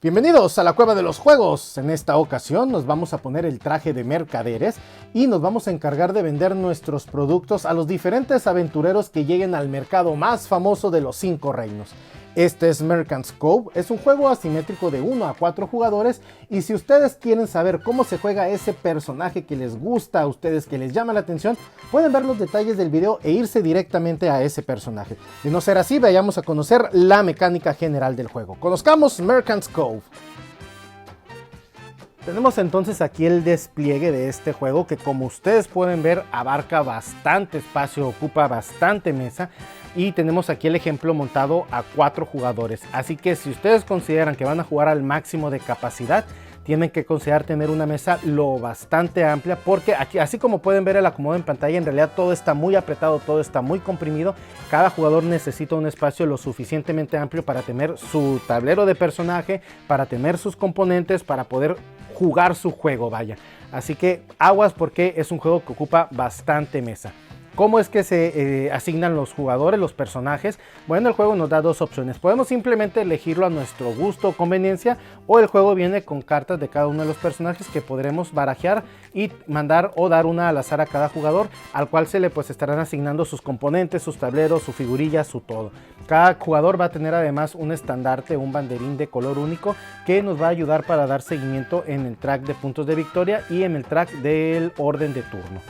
Bienvenidos a la Cueva de los Juegos. En esta ocasión nos vamos a poner el traje de mercaderes y nos vamos a encargar de vender nuestros productos a los diferentes aventureros que lleguen al mercado más famoso de los 5 reinos. Este es Merchant's Cove, es un juego asimétrico de 1 a 4 jugadores y si ustedes quieren saber cómo se juega ese personaje que les gusta a ustedes, que les llama la atención, pueden ver los detalles del video e irse directamente a ese personaje. De no ser así, vayamos a conocer la mecánica general del juego. Conozcamos Merchant's Cove. Tenemos entonces aquí el despliegue de este juego que, como ustedes pueden ver, abarca bastante espacio, ocupa bastante mesa. Y tenemos aquí el ejemplo montado a 4 jugadores. Así que si ustedes consideran que van a jugar al máximo de capacidad, tienen que considerar tener una mesa lo bastante amplia, porque aquí, así como pueden ver el acomodo en pantalla, en realidad todo está muy apretado, todo está muy comprimido. Cada jugador necesita un espacio lo suficientemente amplio para tener su tablero de personaje, para tener sus componentes, para poder jugar su juego, vaya. Así que aguas, porque es un juego que ocupa bastante mesa. ¿Cómo es que se asignan los jugadores, los personajes? Bueno, el juego nos da dos opciones. Podemos simplemente elegirlo a nuestro gusto o conveniencia, o el juego viene con cartas de cada uno de los personajes que podremos barajear y mandar o dar una al azar a cada jugador, al cual se le estarán asignando sus componentes, sus tableros, su figurilla, su todo. Cada jugador va a tener además un estandarte, un banderín de color único que nos va a ayudar para dar seguimiento en el track de puntos de victoria y en el track del orden de turno.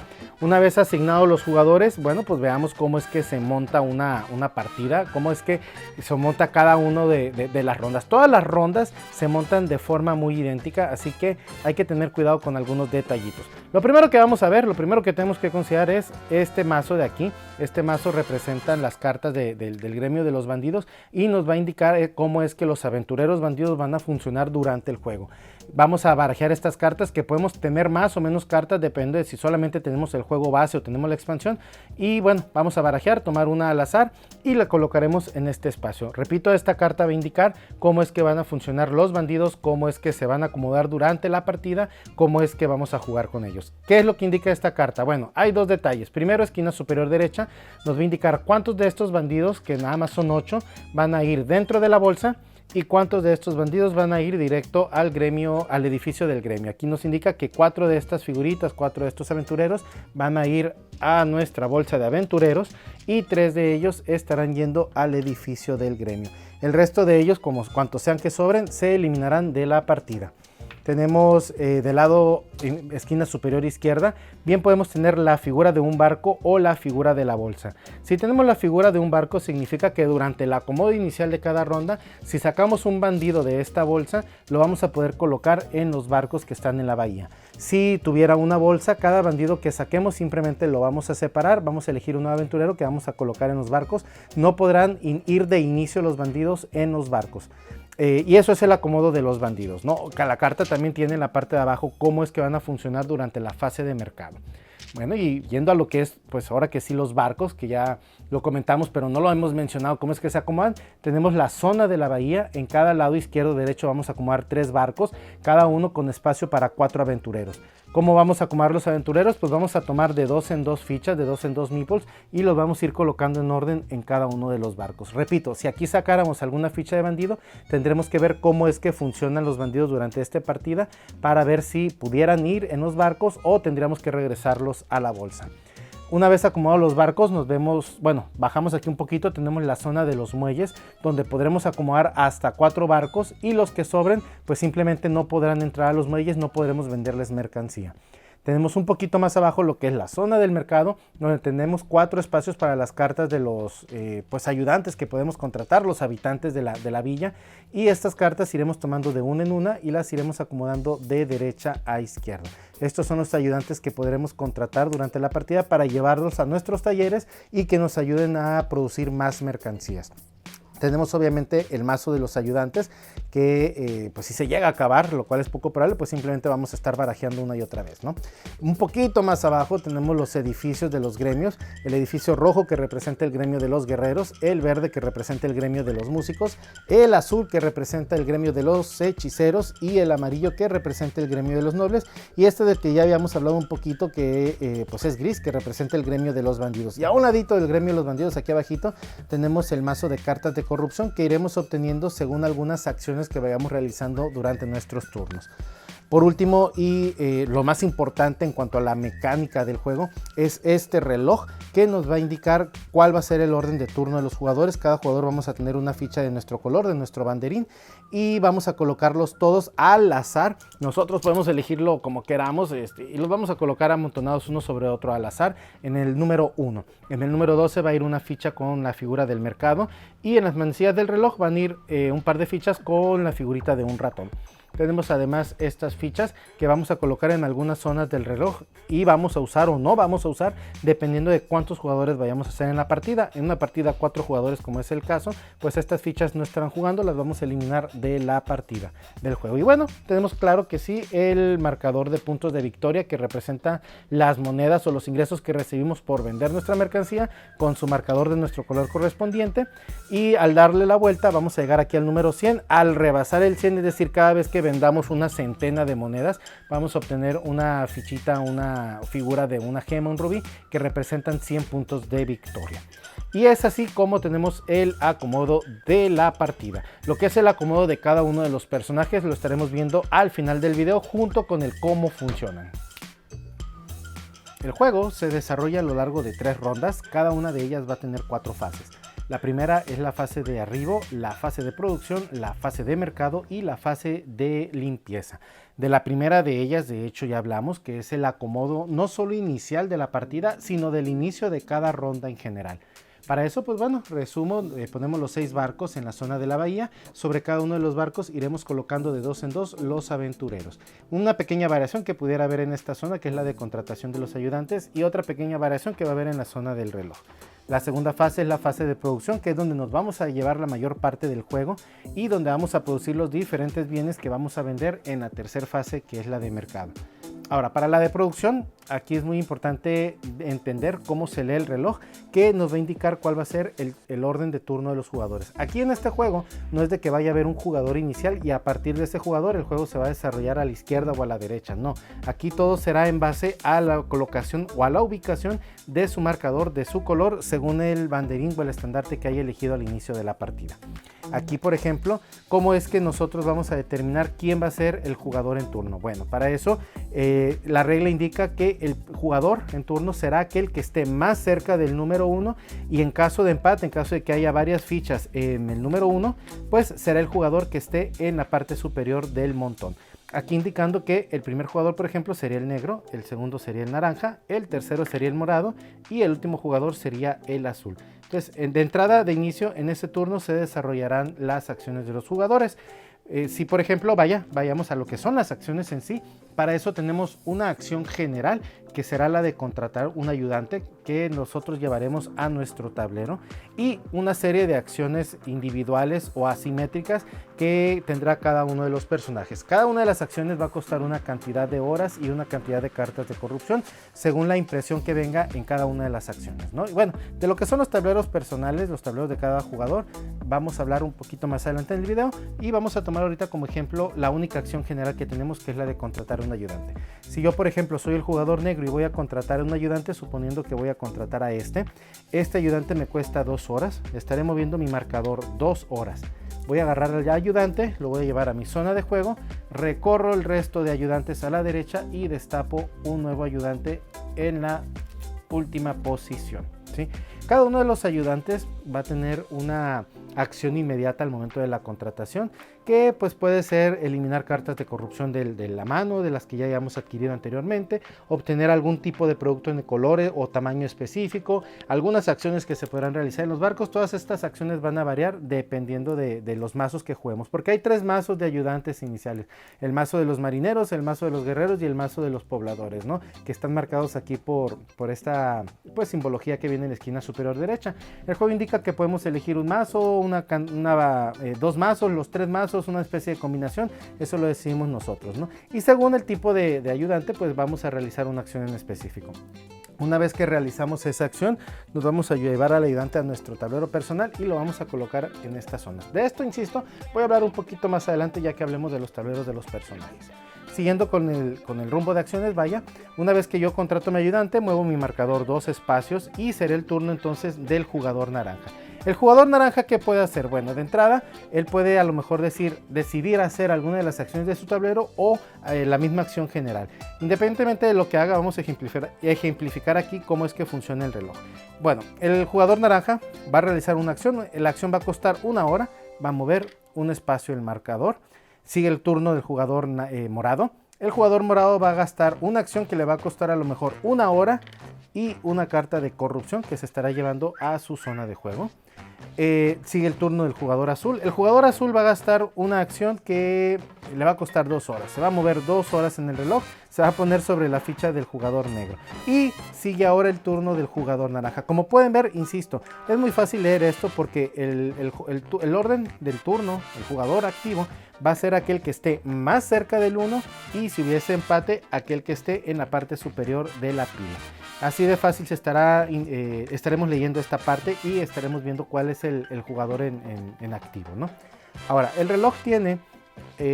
Una vez asignados los jugadores, bueno, pues veamos cómo es que se monta una partida, cómo es que se monta cada uno de las rondas. Todas las rondas se montan de forma muy idéntica, así que hay que tener cuidado con algunos detallitos. Lo primero que vamos a ver, lo primero que tenemos que considerar es este mazo de aquí. Este mazo representa las cartas del gremio de los bandidos y nos va a indicar cómo es que los aventureros bandidos van a funcionar durante el juego. Vamos a barajear estas cartas, que podemos tener más o menos cartas, depende de si solamente tenemos el juego base o tenemos la expansión. Y bueno, vamos a barajear, tomar una al azar y la colocaremos en este espacio. Repito, esta carta va a indicar cómo es que van a funcionar los bandidos, cómo es que se van a acomodar durante la partida, cómo es que vamos a jugar con ellos. ¿Qué es lo que indica esta carta? Bueno, hay dos detalles. Primero, esquina superior derecha nos va a indicar cuántos de estos bandidos, que nada más son 8, van a ir dentro de la bolsa, y cuántos de estos bandidos van a ir directo al gremio, al edificio del gremio. Aquí nos indica que 4 de estas figuritas, 4 de estos aventureros van a ir a nuestra bolsa de aventureros y 3 de ellos estarán yendo al edificio del gremio. El resto de ellos, como cuantos sean que sobren, se eliminarán de la partida. Tenemos del lado esquina superior izquierda, bien podemos tener la figura de un barco o la figura de la bolsa. Si tenemos la figura de un barco, significa que durante el acomodo inicial de cada ronda, si sacamos un bandido de esta bolsa, lo vamos a poder colocar en los barcos que están en la bahía. Si tuviera una bolsa, cada bandido que saquemos simplemente lo vamos a separar, vamos a elegir un nuevo aventurero que vamos a colocar en los barcos. No podrán ir de inicio los bandidos en los barcos. Y eso es el acomodo de los bandidos, ¿no? La carta también tiene en la parte de abajo cómo es que van a funcionar durante la fase de mercado. Bueno, y yendo a lo que es, pues ahora que sí, los barcos, que ya lo comentamos, pero no lo hemos mencionado, cómo es que se acomodan. Tenemos la zona de la bahía, en cada lado izquierdo o derecho vamos a acomodar 3 barcos, cada uno con espacio para 4 aventureros. ¿Cómo vamos a acomodar los aventureros? Pues vamos a tomar de 2 en 2 fichas, de 2 en 2 meeples, y los vamos a ir colocando en orden en cada uno de los barcos. Repito, si aquí sacáramos alguna ficha de bandido, tendremos que ver cómo es que funcionan los bandidos durante esta partida para ver si pudieran ir en los barcos o tendríamos que regresarlos a la bolsa. Una vez acomodados los barcos, nos vemos, bueno, bajamos aquí un poquito, tenemos la zona de los muelles, donde podremos acomodar hasta 4 barcos, y los que sobren, pues simplemente no podrán entrar a los muelles, no podremos venderles mercancía. Tenemos un poquito más abajo lo que es la zona del mercado, donde tenemos 4 espacios para las cartas de los ayudantes que podemos contratar, los habitantes de la villa. Y estas cartas iremos tomando de una en una y las iremos acomodando de derecha a izquierda. Estos son los ayudantes que podremos contratar durante la partida para llevarlos a nuestros talleres y que nos ayuden a producir más mercancías. Tenemos obviamente el mazo de los ayudantes que pues si se llega a acabar, lo cual es poco probable, pues simplemente vamos a estar barajeando una y otra vez, ¿no? Un poquito más abajo tenemos los edificios de los gremios, el edificio rojo que representa el gremio de los guerreros, el verde que representa el gremio de los músicos, el azul que representa el gremio de los hechiceros y el amarillo que representa el gremio de los nobles, y este del que ya habíamos hablado un poquito que pues es gris, que representa el gremio de los bandidos. Y a un ladito del gremio de los bandidos, aquí abajito, tenemos el mazo de cartas de corrupción que iremos obteniendo según algunas acciones que vayamos realizando durante nuestros turnos. Por último, y lo más importante en cuanto a la mecánica del juego, es este reloj que nos va a indicar cuál va a ser el orden de turno de los jugadores. Cada jugador vamos a tener una ficha de nuestro color, de nuestro banderín, y vamos a colocarlos todos al azar. Nosotros podemos elegirlo como queramos y los vamos a colocar amontonados uno sobre otro al azar en el número 1. En el número 12 va a ir una ficha con la figura del mercado, y en las manecillas del reloj van a ir un par de fichas con la figurita de un ratón. Tenemos además estas fichas que vamos a colocar en algunas zonas del reloj y vamos a usar o no vamos a usar dependiendo de cuántos jugadores vayamos a hacer en la partida. En una partida 4 jugadores, como es el caso, pues estas fichas no estarán jugando, las vamos a eliminar de la partida del juego. Y bueno, tenemos claro que sí el marcador de puntos de victoria que representa las monedas o los ingresos que recibimos por vender nuestra mercancía con su marcador de nuestro color correspondiente, y al darle la vuelta vamos a llegar aquí al número 100. Al rebasar el 100, es decir, cada vez que vendamos una centena de monedas, vamos a obtener una fichita, una figura de una gema, un rubí, que representan 100 puntos de victoria. Y es así como tenemos el acomodo de la partida. Lo que es el acomodo de cada uno de los personajes lo estaremos viendo al final del video, junto con el cómo funcionan. El juego se desarrolla a lo largo de 3 rondas, cada una de ellas va a tener 4 fases. La primera es la fase de arribo, la fase de producción, la fase de mercado y la fase de limpieza. De la primera de ellas, de hecho, ya hablamos, que es el acomodo no solo inicial de la partida, sino del inicio de cada ronda en general. Para eso, pues bueno, resumo, ponemos los 6 barcos en la zona de la bahía. Sobre cada uno de los barcos iremos colocando de 2 en 2 los aventureros. Una pequeña variación que pudiera haber en esta zona, que es la de contratación de los ayudantes, y otra pequeña variación que va a haber en la zona del reloj. La segunda fase es la fase de producción, que es donde nos vamos a llevar la mayor parte del juego y donde vamos a producir los diferentes bienes que vamos a vender en la tercera fase, que es la de mercado. Ahora, para la de producción, aquí es muy importante entender cómo se lee el reloj, que nos va a indicar cuál va a ser el orden de turno de los jugadores. Aquí en este juego no es de que vaya a haber un jugador inicial y a partir de ese jugador el juego se va a desarrollar a la izquierda o a la derecha. No, aquí todo será en base a la colocación o a la ubicación de su marcador, de su color, según el banderín o el estandarte que haya elegido al inicio de la partida. Aquí, por ejemplo, ¿cómo es que nosotros vamos a determinar quién va a ser el jugador en turno? Bueno, para eso la regla indica que el jugador en turno será aquel que esté más cerca del número 1, y en caso de empate, en caso de que haya varias fichas en el número 1, pues será el jugador que esté en la parte superior del montón. Aquí indicando que el primer jugador, por ejemplo, sería el negro, el segundo sería el naranja, el tercero sería el morado y el último jugador sería el azul. Entonces, de entrada, de inicio, en ese turno se desarrollarán las acciones de los jugadores. Si por ejemplo vayamos a lo que son las acciones en sí, para eso tenemos una acción general que será la de contratar un ayudante que nosotros llevaremos a nuestro tablero, y una serie de acciones individuales o asimétricas que tendrá cada uno de los personajes. Cada una de las acciones va a costar una cantidad de horas y una cantidad de cartas de corrupción según la impresión que venga en cada una de las acciones, ¿no? Y bueno, de lo que son los tableros personales, los tableros de cada jugador, vamos a hablar un poquito más adelante en el video, y vamos a tomar ahorita como ejemplo la única acción general que tenemos, que es la de contratar un ayudante. Si yo, por ejemplo, soy el jugador negro y voy a contratar un ayudante, suponiendo que voy a contratar a este ayudante me cuesta 2 horas, estaré moviendo mi marcador 2 horas. Voy a agarrar al ayudante, lo voy a llevar a mi zona de juego, recorro el resto de ayudantes a la derecha y destapo un nuevo ayudante en la última posición, ¿sí? Cada uno de los ayudantes va a tener una acción inmediata al momento de la contratación, que pues puede ser eliminar cartas de corrupción de la mano, de las que ya hayamos adquirido anteriormente, obtener algún tipo de producto en colores o tamaño específico, algunas acciones que se podrán realizar en los barcos. Todas estas acciones van a variar dependiendo de los mazos que juguemos, porque hay 3 mazos de ayudantes iniciales: el mazo de los marineros, el mazo de los guerreros y el mazo de los pobladores, ¿no? Que están marcados aquí por esta pues simbología que viene en la esquina superior derecha. El juego indica que podemos elegir un mazo, 2 mazos, los 3 mazos, una especie de combinación. Eso lo decidimos nosotros, ¿no? Y según el tipo de ayudante, pues vamos a realizar una acción en específico. Una vez que realizamos esa acción, nos vamos a llevar al ayudante a nuestro tablero personal y lo vamos a colocar en esta zona. De esto, insisto, voy a hablar un poquito más adelante, ya que hablemos de los tableros de los personajes. Siguiendo con el rumbo de acciones, vaya, una vez que yo contrato a mi ayudante, muevo mi marcador 2 espacios y será el turno entonces del jugador naranja. El jugador naranja, ¿qué puede hacer? Bueno, de entrada, él puede a lo mejor decidir hacer alguna de las acciones de su tablero o la misma acción general. Independientemente de lo que haga, vamos a ejemplificar aquí cómo es que funciona el reloj. Bueno, el jugador naranja va a realizar una acción, la acción va a costar 1 hora, va a mover un espacio el marcador, sigue el turno del jugador morado. El jugador morado va a gastar una acción que le va a costar a lo mejor 1 hora y una carta de corrupción que se estará llevando a su zona de juego. Sigue el turno del jugador azul. El jugador azul va a gastar una acción que le va a costar 2 horas. Se va a mover 2 horas en el reloj. Se va a poner sobre la ficha del jugador negro. Y sigue ahora el turno del jugador naranja. Como pueden ver, insisto, es muy fácil leer esto porque el orden del turno, el jugador activo, va a ser aquel que esté más cerca del 1 y si hubiese empate, aquel que esté en la parte superior de la pila. Así de fácil estaremos leyendo esta parte y estaremos viendo cuál es el jugador en activo, ¿no? Ahora, el reloj tiene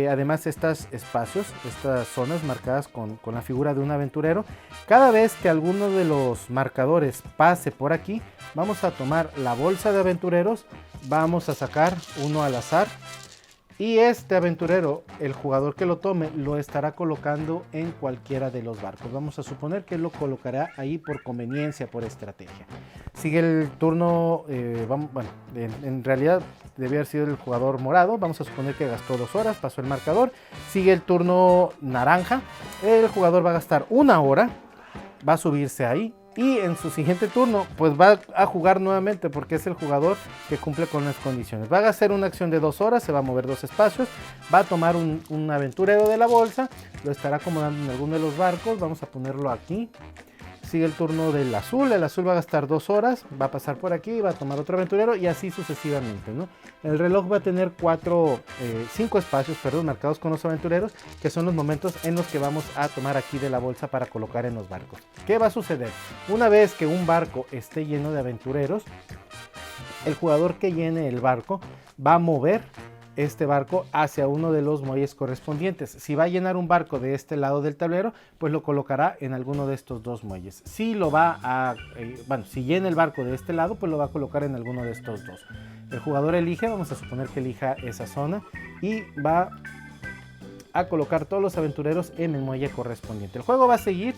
además estos espacios, estas zonas marcadas con la figura de un aventurero. Cada vez que alguno de los marcadores pase por aquí, vamos a tomar la bolsa de aventureros, vamos a sacar uno al azar. Y este aventurero, el jugador que lo tome, lo estará colocando en cualquiera de los barcos. Vamos a suponer que lo colocará ahí por conveniencia, por estrategia. Sigue el turno, en realidad debió haber sido el jugador morado. Vamos a suponer que gastó 2 horas, pasó el marcador. Sigue el turno naranja. El jugador va a gastar 1 hora, va a subirse ahí. Y en su siguiente turno, pues va a jugar nuevamente porque es el jugador que cumple con las condiciones. Va a hacer una acción de 2 horas, se va a mover 2 espacios, va a tomar un aventurero de la bolsa, lo estará acomodando en alguno de los barcos, vamos a ponerlo aquí. Sigue el turno del azul, el azul va a gastar 2 horas, va a pasar por aquí, va a tomar otro aventurero y así sucesivamente, ¿no? El reloj va a tener 5 espacios, marcados con los aventureros, que son los momentos en los que vamos a tomar aquí de la bolsa para colocar en los barcos. ¿Qué va a suceder? Una vez que un barco esté lleno de aventureros, el jugador que llene el barco va a mover este barco hacia uno de los muelles correspondientes. Si va a llenar un barco de este lado del tablero, pues lo colocará en alguno de estos 2 muelles. Si si llena el barco de este lado, pues lo va a colocar en alguno de estos 2. El jugador elige, vamos a suponer que elija esa zona y va a colocar todos los aventureros en el muelle correspondiente. El juego va a seguir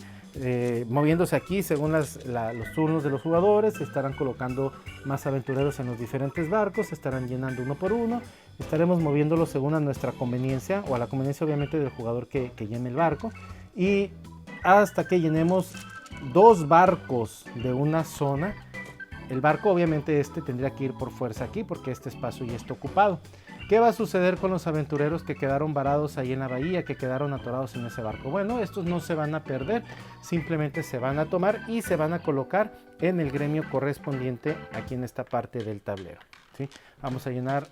moviéndose aquí según los turnos de los jugadores. Se estarán colocando más aventureros en los diferentes barcos, se estarán llenando uno por uno. Estaremos moviéndolo según a nuestra conveniencia o a la conveniencia obviamente del jugador que llene el barco, y hasta que llenemos 2 barcos de una zona. El barco obviamente tendría que ir por fuerza aquí porque este espacio ya está ocupado. ¿Qué va a suceder con los aventureros que quedaron varados ahí en la bahía, que quedaron atorados en ese barco? Bueno, estos no se van a perder, simplemente se van a tomar y se van a colocar en el gremio correspondiente aquí en esta parte del tablero, ¿sí? Vamos a llenar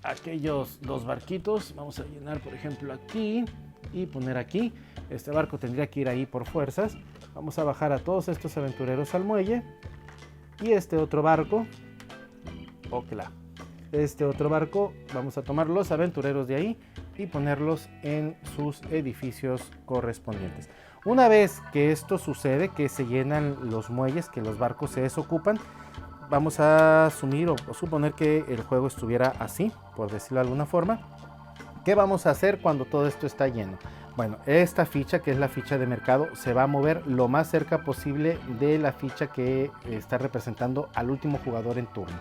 aquellos 2 barquitos, vamos a llenar por ejemplo aquí y poner aquí. Este barco tendría que ir ahí por fuerzas. Vamos a bajar a todos estos aventureros al muelle y este otro barco, vamos a tomar los aventureros de ahí y ponerlos en sus edificios correspondientes. Una vez que esto sucede, que se llenan los muelles, que los barcos se desocupan, vamos a asumir o suponer que el juego estuviera así, por decirlo de alguna forma. ¿Qué vamos a hacer cuando todo esto está lleno? Bueno, esta ficha, que es la ficha de mercado, se va a mover lo más cerca posible de la ficha que está representando al último jugador en turno.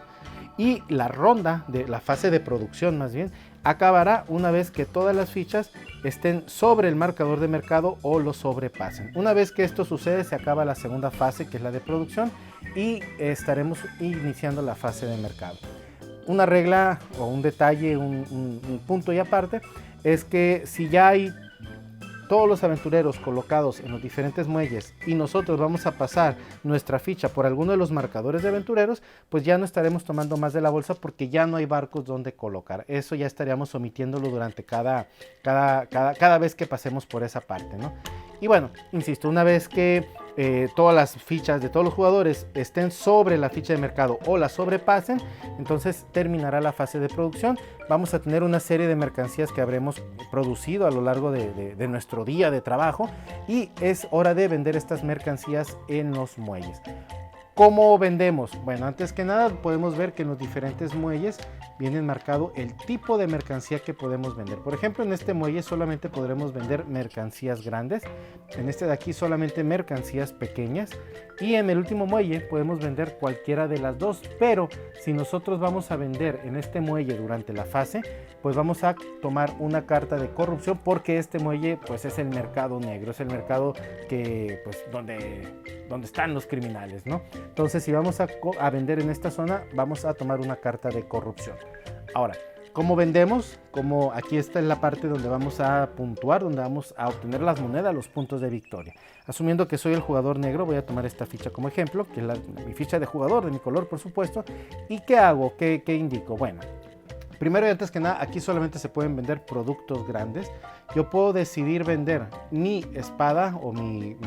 Y la ronda, de la fase de producción más bien, acabará una vez que todas las fichas estén sobre el marcador de mercado o lo sobrepasen. Una vez que esto sucede, se acaba la segunda fase, que es la de producción, y estaremos iniciando la fase de mercado. Una regla o un detalle, un punto y aparte, es que si ya hay todos los aventureros colocados en los diferentes muelles y nosotros vamos a pasar nuestra ficha por alguno de los marcadores de aventureros, pues ya no estaremos tomando más de la bolsa porque ya no hay barcos donde colocar. Eso ya estaríamos omitiéndolo durante cada vez que pasemos por esa parte, ¿no? Y bueno, insisto, una vez que todas las fichas de todos los jugadores estén sobre la ficha de mercado o la sobrepasen, entonces terminará la fase de producción. Vamos a tener una serie de mercancías que habremos producido a lo largo de nuestro día de trabajo y es hora de vender estas mercancías en los muelles. ¿Cómo vendemos? Bueno, antes que nada podemos ver que en los diferentes muelles vienen marcado el tipo de mercancía que podemos vender. Por ejemplo, en este muelle solamente podremos vender mercancías grandes, en este de aquí solamente mercancías pequeñas, y en el último muelle podemos vender cualquiera de las dos. Pero si nosotros vamos a vender en este muelle durante la fase, pues vamos a tomar una carta de corrupción, porque este muelle pues es el mercado negro, es el mercado que pues donde están los criminales, ¿no? Entonces, si vamos a vender en esta zona, vamos a tomar una carta de corrupción. Ahora, ¿cómo vendemos? Como aquí está en la parte donde vamos a puntuar, donde vamos a obtener las monedas, los puntos de victoria. Asumiendo que soy el jugador negro, voy a tomar esta ficha como ejemplo, que es mi ficha de jugador, de mi color, por supuesto. ¿Y qué hago? ¿Qué indico? Bueno, primero y antes que nada, aquí solamente se pueden vender productos grandes. Yo puedo decidir vender mi espada o mi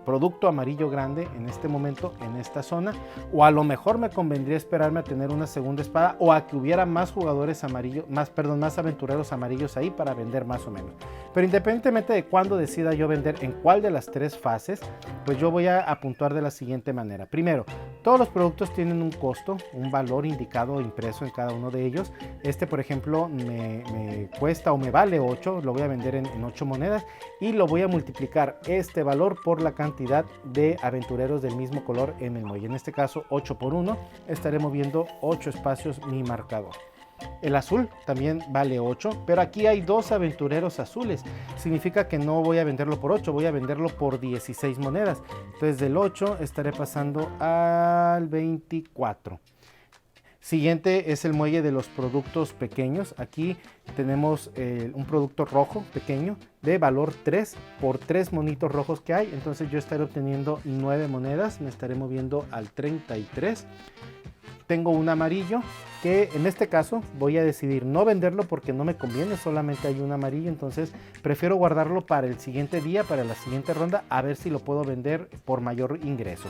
producto amarillo grande en este momento, en esta zona, o a lo mejor me convendría esperarme a tener una segunda espada, o a que hubiera más jugadores amarillos, más aventureros amarillos ahí para vender más o menos. Pero independientemente de cuándo decida yo vender en cuál de las tres fases, pues yo voy a puntuar de la siguiente manera. Primero, todos los productos tienen un costo, un valor indicado, impreso en cada uno de ellos. Este, por ejemplo, me cuesta o me vale 8, lo voy a vender en 8 monedas, y lo voy a multiplicar este valor por la cantidad de aventureros del mismo color en el muelle. En este caso 8 por 1, estaré moviendo 8 espacios mi marcador. El azul también vale 8, pero aquí hay 2 aventureros azules. Significa que no voy a venderlo por 8, voy a venderlo por 16 monedas. Entonces del 8 estaré pasando al 24. Siguiente es el muelle de los productos pequeños. Aquí tenemos un producto rojo pequeño de valor 3 por 3 monitos rojos que hay. Entonces yo estaré obteniendo 9 monedas, me estaré moviendo al 33. Tengo un amarillo que en este caso voy a decidir no venderlo porque no me conviene, solamente hay un amarillo, entonces prefiero guardarlo para el siguiente día, para la siguiente ronda, a ver si lo puedo vender por mayor ingreso.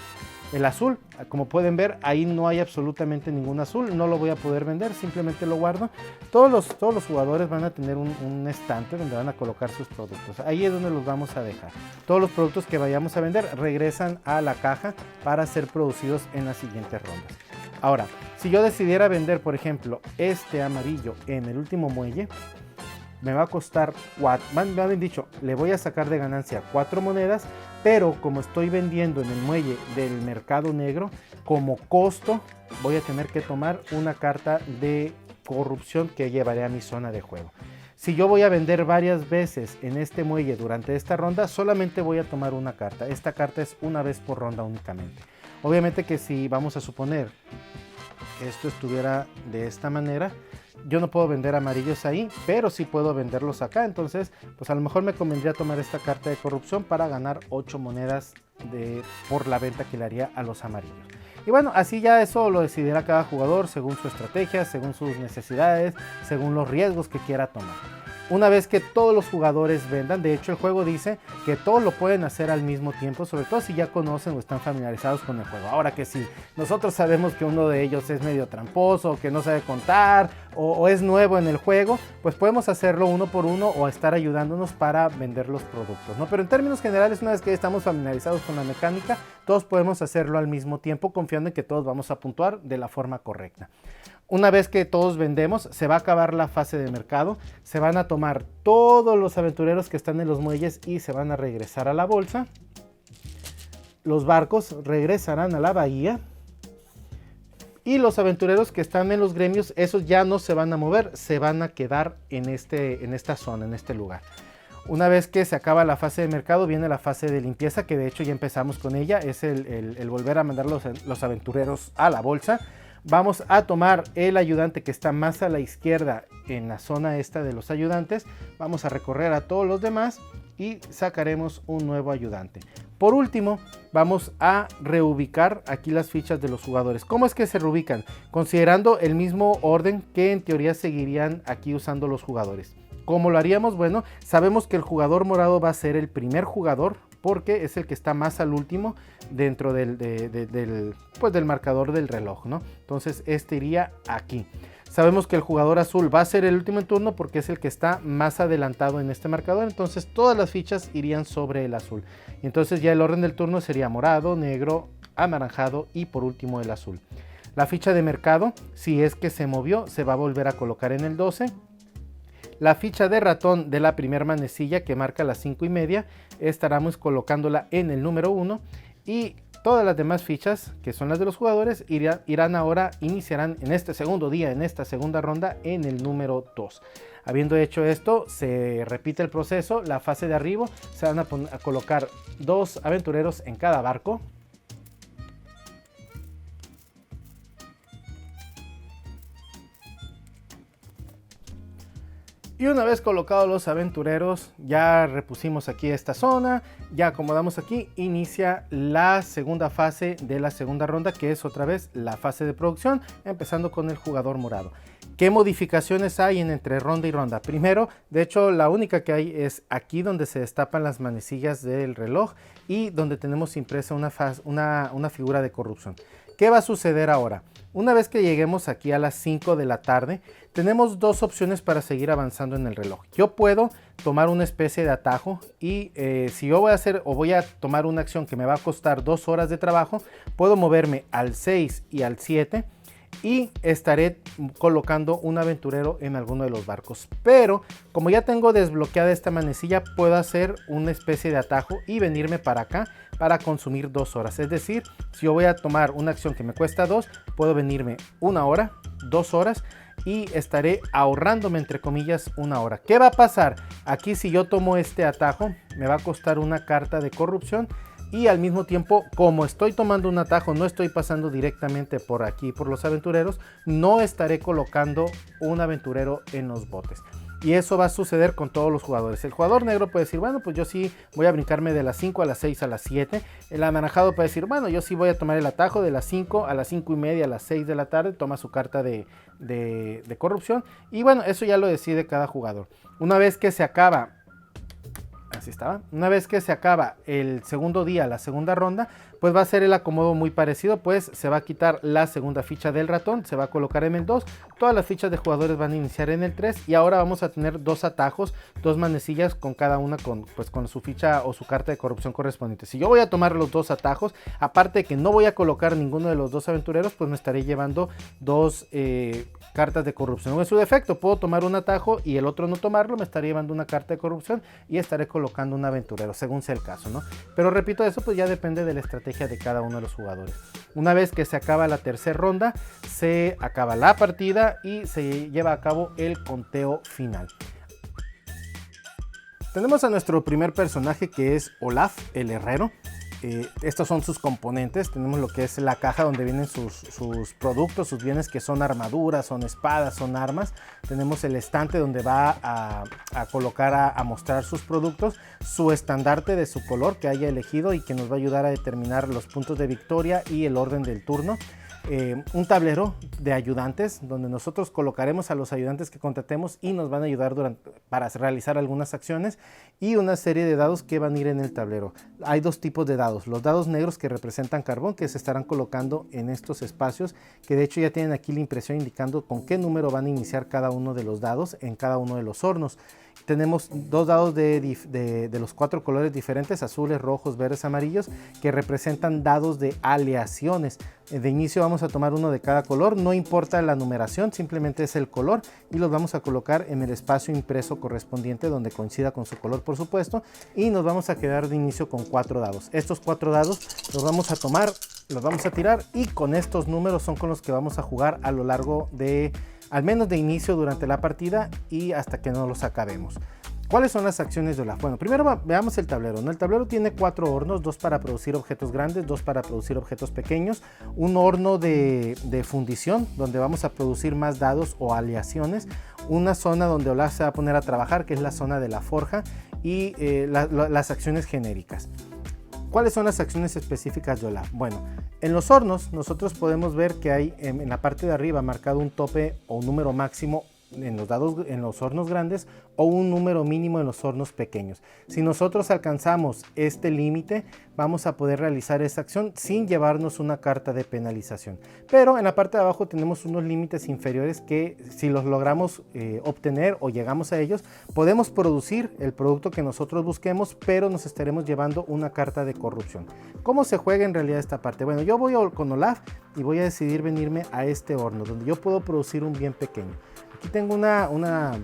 El azul, como pueden ver, ahí no hay absolutamente ningún azul, no lo voy a poder vender, simplemente lo guardo. Todos los jugadores van a tener un estante donde van a colocar sus productos, ahí es donde los vamos a dejar. Todos los productos que vayamos a vender regresan a la caja para ser producidos en las siguientes rondas. Ahora, si yo decidiera vender, por ejemplo, este amarillo en el último muelle, me va a costar 4, me habían dicho, le voy a sacar de ganancia 4 monedas, pero como estoy vendiendo en el muelle del mercado negro, como costo voy a tener que tomar una carta de corrupción que llevaré a mi zona de juego. Si yo voy a vender varias veces en este muelle durante esta ronda, solamente voy a tomar una carta. Esta carta es una vez por ronda únicamente. Obviamente que si vamos a suponer que esto estuviera de esta manera, yo no puedo vender amarillos ahí, pero sí puedo venderlos acá. Entonces, pues a lo mejor me convendría tomar esta carta de corrupción para ganar 8 monedas por la venta que le haría a los amarillos. Y bueno, así ya eso lo decidirá cada jugador según su estrategia, según sus necesidades, según los riesgos que quiera tomar. Una vez que todos los jugadores vendan, de hecho el juego dice que todos lo pueden hacer al mismo tiempo, sobre todo si ya conocen o están familiarizados con el juego. Ahora que si nosotros sabemos que uno de ellos es medio tramposo, que no sabe contar o es nuevo en el juego, pues podemos hacerlo uno por uno o estar ayudándonos para vender los productos, ¿no? Pero en términos generales, una vez que estamos familiarizados con la mecánica, todos podemos hacerlo al mismo tiempo, confiando en que todos vamos a puntuar de la forma correcta. Una vez que todos vendemos, se va a acabar la fase de mercado, se van a tomar todos los aventureros que están en los muelles y se van a regresar a la bolsa. Los barcos regresarán a la bahía y los aventureros que están en los gremios, esos ya no se van a mover, se van a quedar en esta zona, en este lugar. Una vez que se acaba la fase de mercado, viene la fase de limpieza, que de hecho ya empezamos con ella, es el volver a mandar los aventureros a la bolsa. Vamos a tomar el ayudante que está más a la izquierda en la zona esta de los ayudantes. Vamos a recorrer a todos los demás y sacaremos un nuevo ayudante. Por último, vamos a reubicar aquí las fichas de los jugadores. ¿Cómo es que se reubican? Considerando el mismo orden que en teoría seguirían aquí usando los jugadores. ¿Cómo lo haríamos? Bueno, sabemos que el jugador morado va a ser el primer jugador, porque es el que está más al último dentro del marcador del reloj, ¿no? Entonces este iría aquí. Sabemos que el jugador azul va a ser el último en turno porque es el que está más adelantado en este marcador, entonces todas las fichas irían sobre el azul. Y entonces ya el orden del turno sería morado, negro, anaranjado y por último el azul. La ficha de mercado, si es que se movió, se va a volver a colocar en el 12. La ficha de ratón de la primera manecilla que marca las 5:30 estaremos colocándola en el número 1 y todas las demás fichas, que son las de los jugadores, iniciarán en este segundo día, en esta segunda ronda, en el número 2. Habiendo hecho esto, se repite el proceso. La fase de arriba se van a colocar 2 aventureros en cada barco. Y una vez colocados los aventureros, ya repusimos aquí esta zona, ya acomodamos aquí, inicia la segunda fase de la segunda ronda, que es otra vez la fase de producción, empezando con el jugador morado. ¿Qué modificaciones hay entre ronda y ronda? Primero, de hecho, la única que hay es aquí donde se destapan las manecillas del reloj y donde tenemos impresa una figura de corrupción. ¿Qué va a suceder ahora? Una vez que lleguemos aquí a las 5 de la tarde, tenemos dos opciones para seguir avanzando en el reloj. Yo puedo tomar una especie de atajo y si yo voy a tomar una acción que me va a costar 2 horas de trabajo, puedo moverme al 6 y al 7 y estaré colocando un aventurero en alguno de los barcos. Pero como ya tengo desbloqueada esta manecilla, puedo hacer una especie de atajo y venirme para acá para consumir 2 horas. Es decir, si yo voy a tomar una acción que me cuesta 2, puedo venirme 1 hora, 2 horas y estaré ahorrándome entre comillas 1 hora. ¿Qué va a pasar? Aquí si yo tomo este atajo, me va a costar una carta de corrupción. Y al mismo tiempo, como estoy tomando un atajo, no estoy pasando directamente por aquí, por los aventureros, no estaré colocando un aventurero en los botes. Y eso va a suceder con todos los jugadores. El jugador negro puede decir, bueno, pues yo sí voy a brincarme de las 5 a las 6 a las 7. El anaranjado puede decir, bueno, yo sí voy a tomar el atajo de las 5 a las 5:30 a las 6 de la tarde. Toma su carta de corrupción. Y bueno, eso ya lo decide cada jugador. Una vez que se acaba... Así estaba. Una vez que se acaba el segundo día, la segunda ronda, pues va a ser el acomodo muy parecido, pues se va a quitar la segunda ficha del ratón, se va a colocar en el 2, todas las fichas de jugadores van a iniciar en el 3 y ahora vamos a tener 2 atajos, 2 manecillas con cada una con su ficha o su carta de corrupción correspondiente. Si yo voy a tomar los 2 atajos, aparte de que no voy a colocar ninguno de los 2 aventureros, pues me estaré llevando 2 cartas de corrupción. En su defecto puedo tomar un atajo y el otro no tomarlo, me estaré llevando una carta de corrupción y estaré colocando un aventurero, según sea el caso, ¿no? Pero repito, eso pues ya depende de la estrategia de cada uno de los jugadores. Una vez que se acaba la tercera ronda, se acaba la partida y se lleva a cabo el conteo final. Tenemos a nuestro primer personaje, que es Olaf, el herrero. Estos son sus componentes. Tenemos lo que es la caja donde vienen sus productos, sus bienes, que son armaduras, son espadas, son armas. Tenemos el estante donde va a colocar, a mostrar sus productos, su estandarte de su color que haya elegido y que nos va a ayudar a determinar los puntos de victoria y el orden del turno. Un tablero de ayudantes donde nosotros colocaremos a los ayudantes que contratemos y nos van a ayudar para realizar algunas acciones, y una serie de dados que van a ir en el tablero. Hay 2 tipos de dados: los dados negros, que representan carbón, que se estarán colocando en estos espacios, que de hecho ya tienen aquí la impresión indicando con qué número van a iniciar cada uno de los dados en cada uno de los hornos. Tenemos 2 dados de los 4 colores diferentes, azules, rojos, verdes, amarillos, que representan dados de aleaciones. De inicio vamos a tomar uno de cada color, no importa la numeración, simplemente es el color, y los vamos a colocar en el espacio impreso correspondiente donde coincida con su color, por supuesto, y nos vamos a quedar de inicio con 4 dados. Estos 4 dados los vamos a tomar, los vamos a tirar, y con estos números son con los que vamos a jugar a lo largo de, al menos de inicio durante la partida y hasta que no los acabemos. ¿Cuáles son las acciones de Olaf? Bueno, primero veamos el tablero, ¿no? El tablero tiene 4 hornos, 2 para producir objetos grandes, 2 para producir objetos pequeños, un horno de fundición donde vamos a producir más dados o aleaciones, una zona donde Olaf se va a poner a trabajar, que es la zona de la forja, y las acciones genéricas. ¿Cuáles son las acciones específicas de Olaf? Bueno, en los hornos nosotros podemos ver que hay en la parte de arriba marcado un tope o un número máximo en los hornos grandes o un número mínimo en los hornos pequeños. Si nosotros alcanzamos este límite, vamos a poder realizar esa acción sin llevarnos una carta de penalización. Pero en la parte de abajo tenemos unos límites inferiores que si los logramos obtener o llegamos a ellos, podemos producir el producto que nosotros busquemos, pero nos estaremos llevando una carta de corrupción. ¿Cómo se juega en realidad esta parte? Bueno, yo voy con Olaf y voy a decidir venirme a este horno donde yo puedo producir un bien pequeño. Aquí tengo una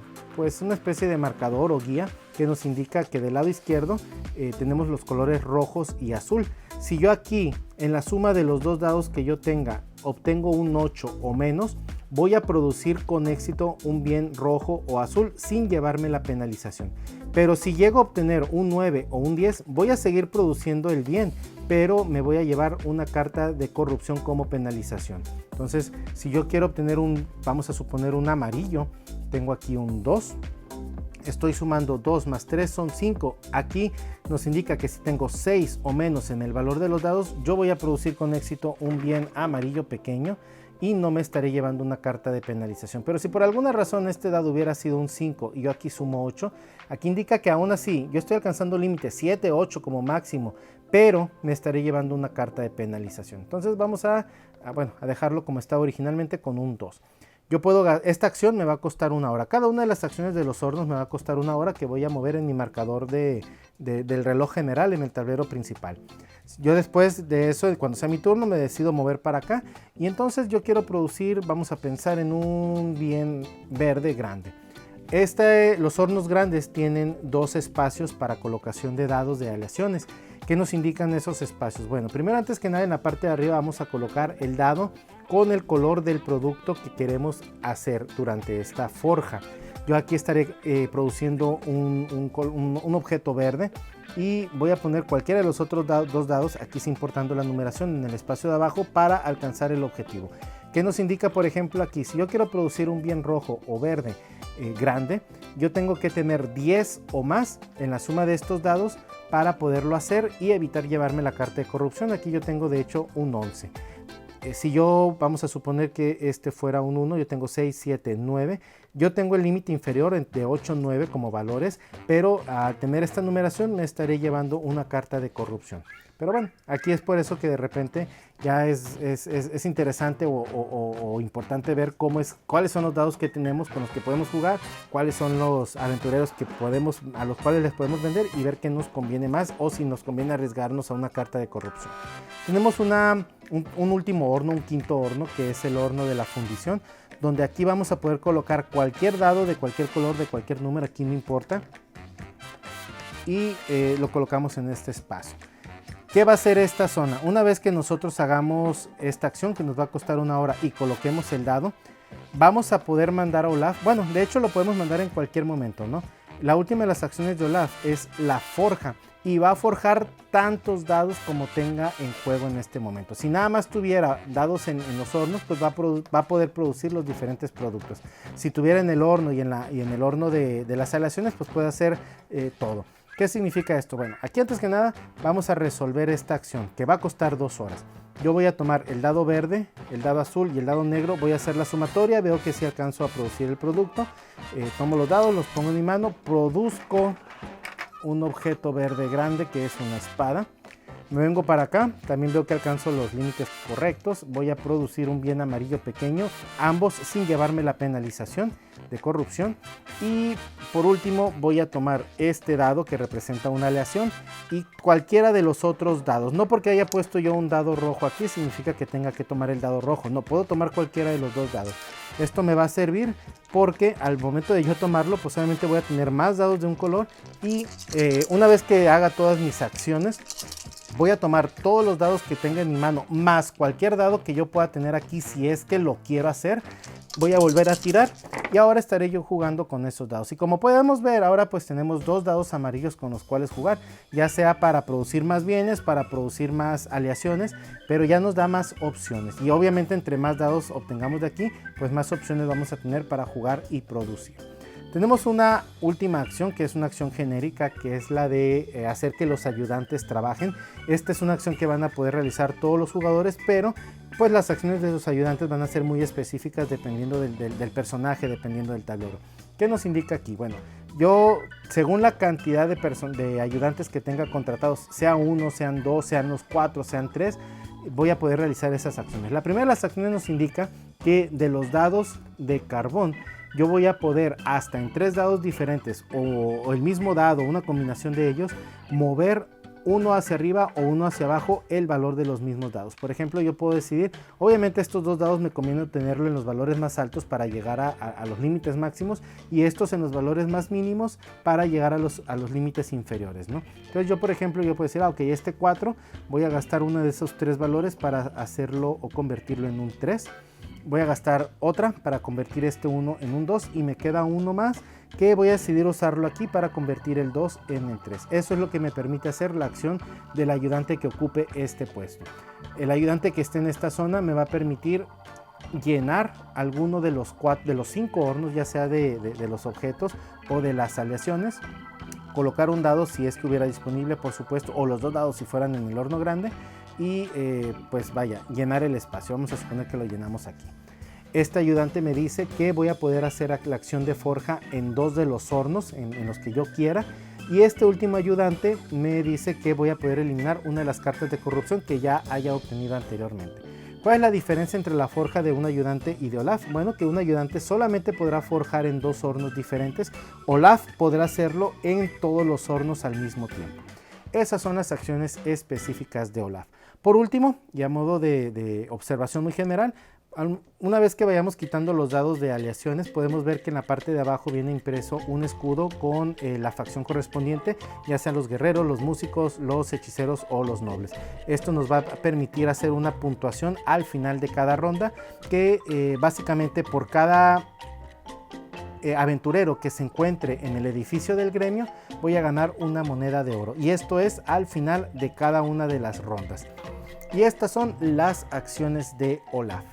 especie de marcador o guía que nos indica que del lado izquierdo tenemos los colores rojos y azul. Si yo aquí en la suma de los dos dados que yo tenga obtengo un 8 o menos, voy a producir con éxito un bien rojo o azul sin llevarme la penalización. Pero si llego a obtener un 9 o un 10, voy a seguir produciendo el bien, pero me voy a llevar una carta de corrupción como penalización. Entonces, si yo quiero obtener vamos a suponer un amarillo, tengo aquí un 2. Estoy sumando 2 más 3 son 5. Aquí nos indica que si tengo 6 o menos en el valor de los dados, yo voy a producir con éxito un bien amarillo pequeño y no me estaré llevando una carta de penalización. Pero si por alguna razón este dado hubiera sido un 5 y yo aquí sumo 8, aquí indica que aún así yo estoy alcanzando límite 7, 8 como máximo, pero me estaré llevando una carta de penalización. Entonces vamos a dejarlo como estaba originalmente con un 2. Esta acción me va a costar 1 hora. Cada una de las acciones de los hornos me va a costar 1 hora que voy a mover en mi marcador del reloj general en el tablero principal. Yo después de eso, cuando sea mi turno, me decido mover para acá y entonces yo quiero producir, vamos a pensar en un bien verde grande. Los hornos grandes tienen 2 espacios para colocación de dados de aleaciones. ¿Qué nos indican esos espacios? Bueno, primero antes que nada en la parte de arriba vamos a colocar el dado con el color del producto que queremos hacer durante esta forja. Yo aquí estaré produciendo un objeto verde y voy a poner cualquiera de los otros dos dados, aquí sí importando la numeración en el espacio de abajo para alcanzar el objetivo. ¿Qué nos indica por ejemplo aquí? Si yo quiero producir un bien rojo o verde grande, yo tengo que tener 10 o más en la suma de estos dados para poderlo hacer y evitar llevarme la carta de corrupción. Aquí yo tengo de hecho un 11. Si yo vamos a suponer que este fuera un 1, yo tengo 6, 7, 9. Yo tengo el límite inferior de 8, 9 como valores, pero al tener esta numeración me estaré llevando una carta de corrupción. Pero bueno, aquí es por eso que de repente ya es interesante o importante ver cuáles son los dados que tenemos con los que podemos jugar, cuáles son los aventureros a los cuales les podemos vender y ver qué nos conviene más o si nos conviene arriesgarnos a una carta de corrupción. Tenemos un último horno, un quinto horno, que es el horno de la fundición, donde aquí vamos a poder colocar cualquier dado de cualquier color, de cualquier número, aquí no importa, y lo colocamos en este espacio. ¿Qué va a hacer esta zona? Una vez que nosotros hagamos esta acción que nos va a costar 1 hora y coloquemos el dado, vamos a poder mandar a Olaf. Bueno, de hecho lo podemos mandar en cualquier momento, ¿no? La última de las acciones de Olaf es la forja y va a forjar tantos dados como tenga en juego en este momento. Si nada más tuviera dados en los hornos, pues va a poder producir los diferentes productos. Si tuviera en el horno y en el horno de las aleaciones, pues puede hacer todo. ¿Qué significa esto? Bueno, aquí antes que nada vamos a resolver esta acción que va a costar 2 horas. Yo voy a tomar el dado verde, el dado azul y el dado negro, voy a hacer la sumatoria, veo que sí alcanzo a producir el producto, tomo los dados, los pongo en mi mano, produzco un objeto verde grande que es una espada. Me vengo para acá, también veo que alcanzo los límites correctos, voy a producir un bien amarillo pequeño, ambos sin llevarme la penalización de corrupción. Y por último voy a tomar este dado que representa una aleación y cualquiera de los otros dados. No porque haya puesto yo un dado rojo aquí significa que tenga que tomar el dado rojo, no, puedo tomar cualquiera de los dos dados. Esto me va a servir porque al momento de yo tomarlo, pues obviamente voy a tener más dados de un color y una vez que haga todas mis acciones, voy a tomar todos los dados que tenga en mi mano, más cualquier dado que yo pueda tener aquí si es que lo quiero hacer. Voy a volver a tirar y ahora estaré yo jugando con esos dados. Y como podemos ver, ahora pues tenemos 2 dados amarillos con los cuales jugar, ya sea para producir más bienes, para producir más aleaciones, pero ya nos da más opciones. Y obviamente entre más dados obtengamos de aquí, pues más opciones vamos a tener para jugar y producir. Tenemos una última acción que es una acción genérica, que es la de hacer que los ayudantes trabajen. Esta es una acción que van a poder realizar todos los jugadores, pero pues las acciones de los ayudantes van a ser muy específicas dependiendo del personaje, dependiendo del tablero. ¿Qué nos indica aquí? Bueno, yo, según la cantidad de ayudantes que tenga contratados, sea uno, sean dos, sean los cuatro, sean tres, voy a poder realizar esas acciones. La primera de las acciones nos indica que de los dados de carbón, yo voy a poder hasta en 3 dados diferentes o el mismo dado, una combinación de ellos, mover uno hacia arriba o uno hacia abajo el valor de los mismos dados. Por ejemplo, yo puedo decidir, obviamente estos dos dados me conviene tenerlo en los valores más altos para llegar a los límites máximos, y estos en los valores más mínimos para llegar a los límites inferiores, ¿no? Entonces yo, por ejemplo, yo puedo decir, ok, este 4 voy a gastar uno de esos 3 valores para hacerlo o convertirlo en un 3. Voy a gastar otra para convertir este 1 en un 2 y me queda uno más que voy a decidir usarlo aquí para convertir el 2 en el 3. Eso es lo que me permite hacer la acción del ayudante que ocupe este puesto. El ayudante que esté en esta zona me va a permitir llenar alguno de los 5 hornos, ya sea de los objetos o de las aleaciones, colocar un dado si es que hubiera disponible, por supuesto, o los 2 dados si fueran en el horno grande, y pues vaya, llenar el espacio. Vamos a suponer que lo llenamos aquí. Este ayudante me dice que voy a poder hacer la acción de forja en 2 de los hornos en los que yo quiera, y este último ayudante me dice que voy a poder eliminar una de las cartas de corrupción que ya haya obtenido anteriormente. ¿Cuál es la diferencia entre la forja de un ayudante y de Olaf? Bueno, que un ayudante solamente podrá forjar en 2 hornos diferentes. Olaf podrá hacerlo en todos los hornos al mismo tiempo. Esas son las acciones específicas de Olaf. Por último, y a modo de observación muy general, una vez que vayamos quitando los dados de aleaciones, podemos ver que en la parte de abajo viene impreso un escudo con la facción correspondiente, ya sean los guerreros, los músicos, los hechiceros o los nobles. Esto nos va a permitir hacer una puntuación al final de cada ronda, que básicamente por cada aventurero que se encuentre en el edificio del gremio, voy a ganar una moneda de oro, y esto es al final de cada una de las rondas. Y estas son las acciones de Olaf.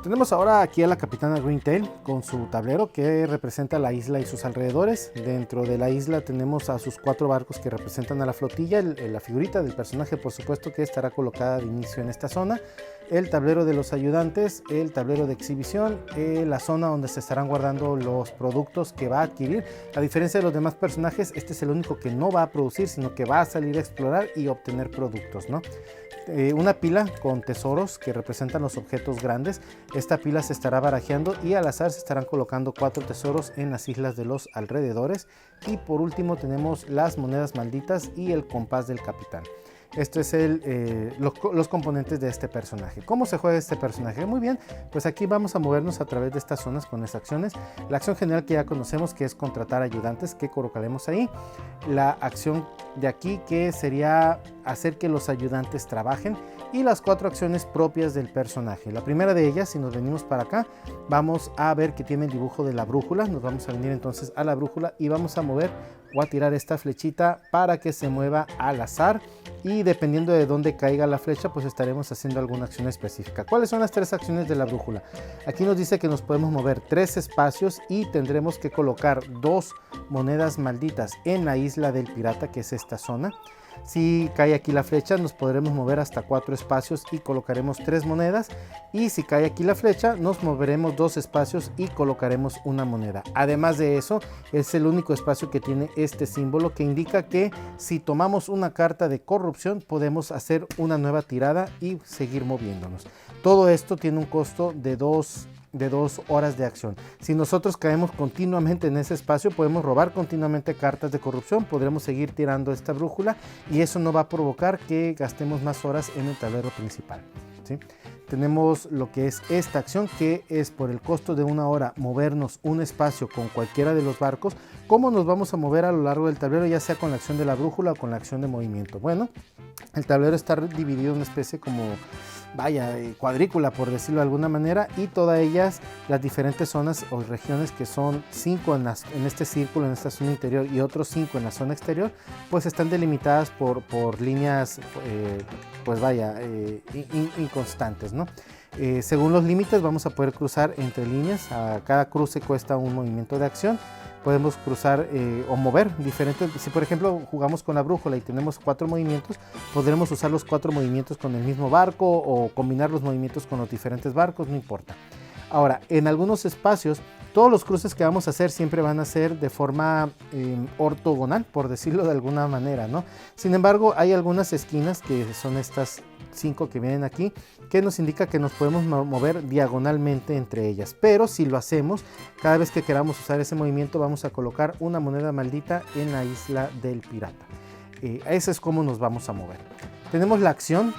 Tenemos ahora aquí a la capitana Greentail con su tablero que representa la isla y sus alrededores. Dentro de la isla tenemos a sus 4 barcos que representan a la flotilla, la figurita del personaje, por supuesto, que estará colocada de inicio en esta zona, el tablero de los ayudantes, el tablero de exhibición, la zona donde se estarán guardando los productos que va a adquirir. A diferencia de los demás personajes, este es el único que no va a producir, sino que va a salir a explorar y obtener productos, ¿no? Una pila con tesoros que representan los objetos grandes. Esta pila se estará barajeando y al azar se estarán colocando 4 tesoros en las islas de los alrededores. Y por último tenemos las monedas malditas y el compás del capitán. Esto es los componentes de este personaje. ¿Cómo se juega este personaje? Muy bien, pues aquí vamos a movernos a través de estas zonas con las acciones. La acción general que ya conocemos, que es contratar ayudantes, que colocaremos ahí. La acción de aquí, que sería hacer que los ayudantes trabajen. Y las 4 acciones propias del personaje. La primera de ellas, si nos venimos para acá, vamos a ver que tiene el dibujo de la brújula. Nos vamos a venir entonces a la brújula y vamos a mover o a tirar esta flechita para que se mueva al azar, y dependiendo de dónde caiga la flecha, pues estaremos haciendo alguna acción específica. ¿Cuáles son las 3 acciones de la brújula? Aquí nos dice que nos podemos mover 3 espacios y tendremos que colocar 2 monedas malditas en la isla del pirata, que es esta zona. Si cae aquí la flecha, nos podremos mover hasta 4 espacios y colocaremos 3 monedas. Y si cae aquí la flecha, nos moveremos 2 espacios y colocaremos una moneda. Además de eso, es el único espacio que tiene este símbolo, que indica que si tomamos una carta de corrupción, podemos hacer una nueva tirada y seguir moviéndonos. Todo esto tiene un costo de 2 horas de acción. Si nosotros caemos continuamente en ese espacio, podemos robar continuamente cartas de corrupción, podremos seguir tirando esta brújula y eso no va a provocar que gastemos más horas en el tablero principal, ¿sí? Tenemos lo que es esta acción, que es por el costo de 1 hora movernos un espacio con cualquiera de los barcos. ¿Cómo nos vamos a mover a lo largo del tablero, ya sea con la acción de la brújula o con la acción de movimiento? Bueno, el tablero está dividido en una especie como cuadrícula, por decirlo de alguna manera, y todas ellas, las diferentes zonas o regiones, que son 5 en este círculo, en esta zona interior, y otros 5 en la zona exterior, pues están delimitadas por líneas inconstantes, ¿no? Según los límites vamos a poder cruzar entre líneas. A cada cruce cuesta un movimiento de acción. Podemos cruzar o mover diferentes. Si por ejemplo jugamos con la brújula y tenemos 4 movimientos, podremos usar los 4 movimientos con el mismo barco o combinar los movimientos con los diferentes barcos, no importa. Ahora, en algunos espacios, todos los cruces que vamos a hacer siempre van a ser de forma ortogonal, por decirlo de alguna manera, ¿no? Sin embargo, hay algunas esquinas, que son estas 5 que vienen aquí, que nos indica que nos podemos mover diagonalmente entre ellas. Pero si lo hacemos, cada vez que queramos usar ese movimiento, vamos a colocar una moneda maldita en la isla del pirata. Ese es como nos vamos a mover. Tenemos la acción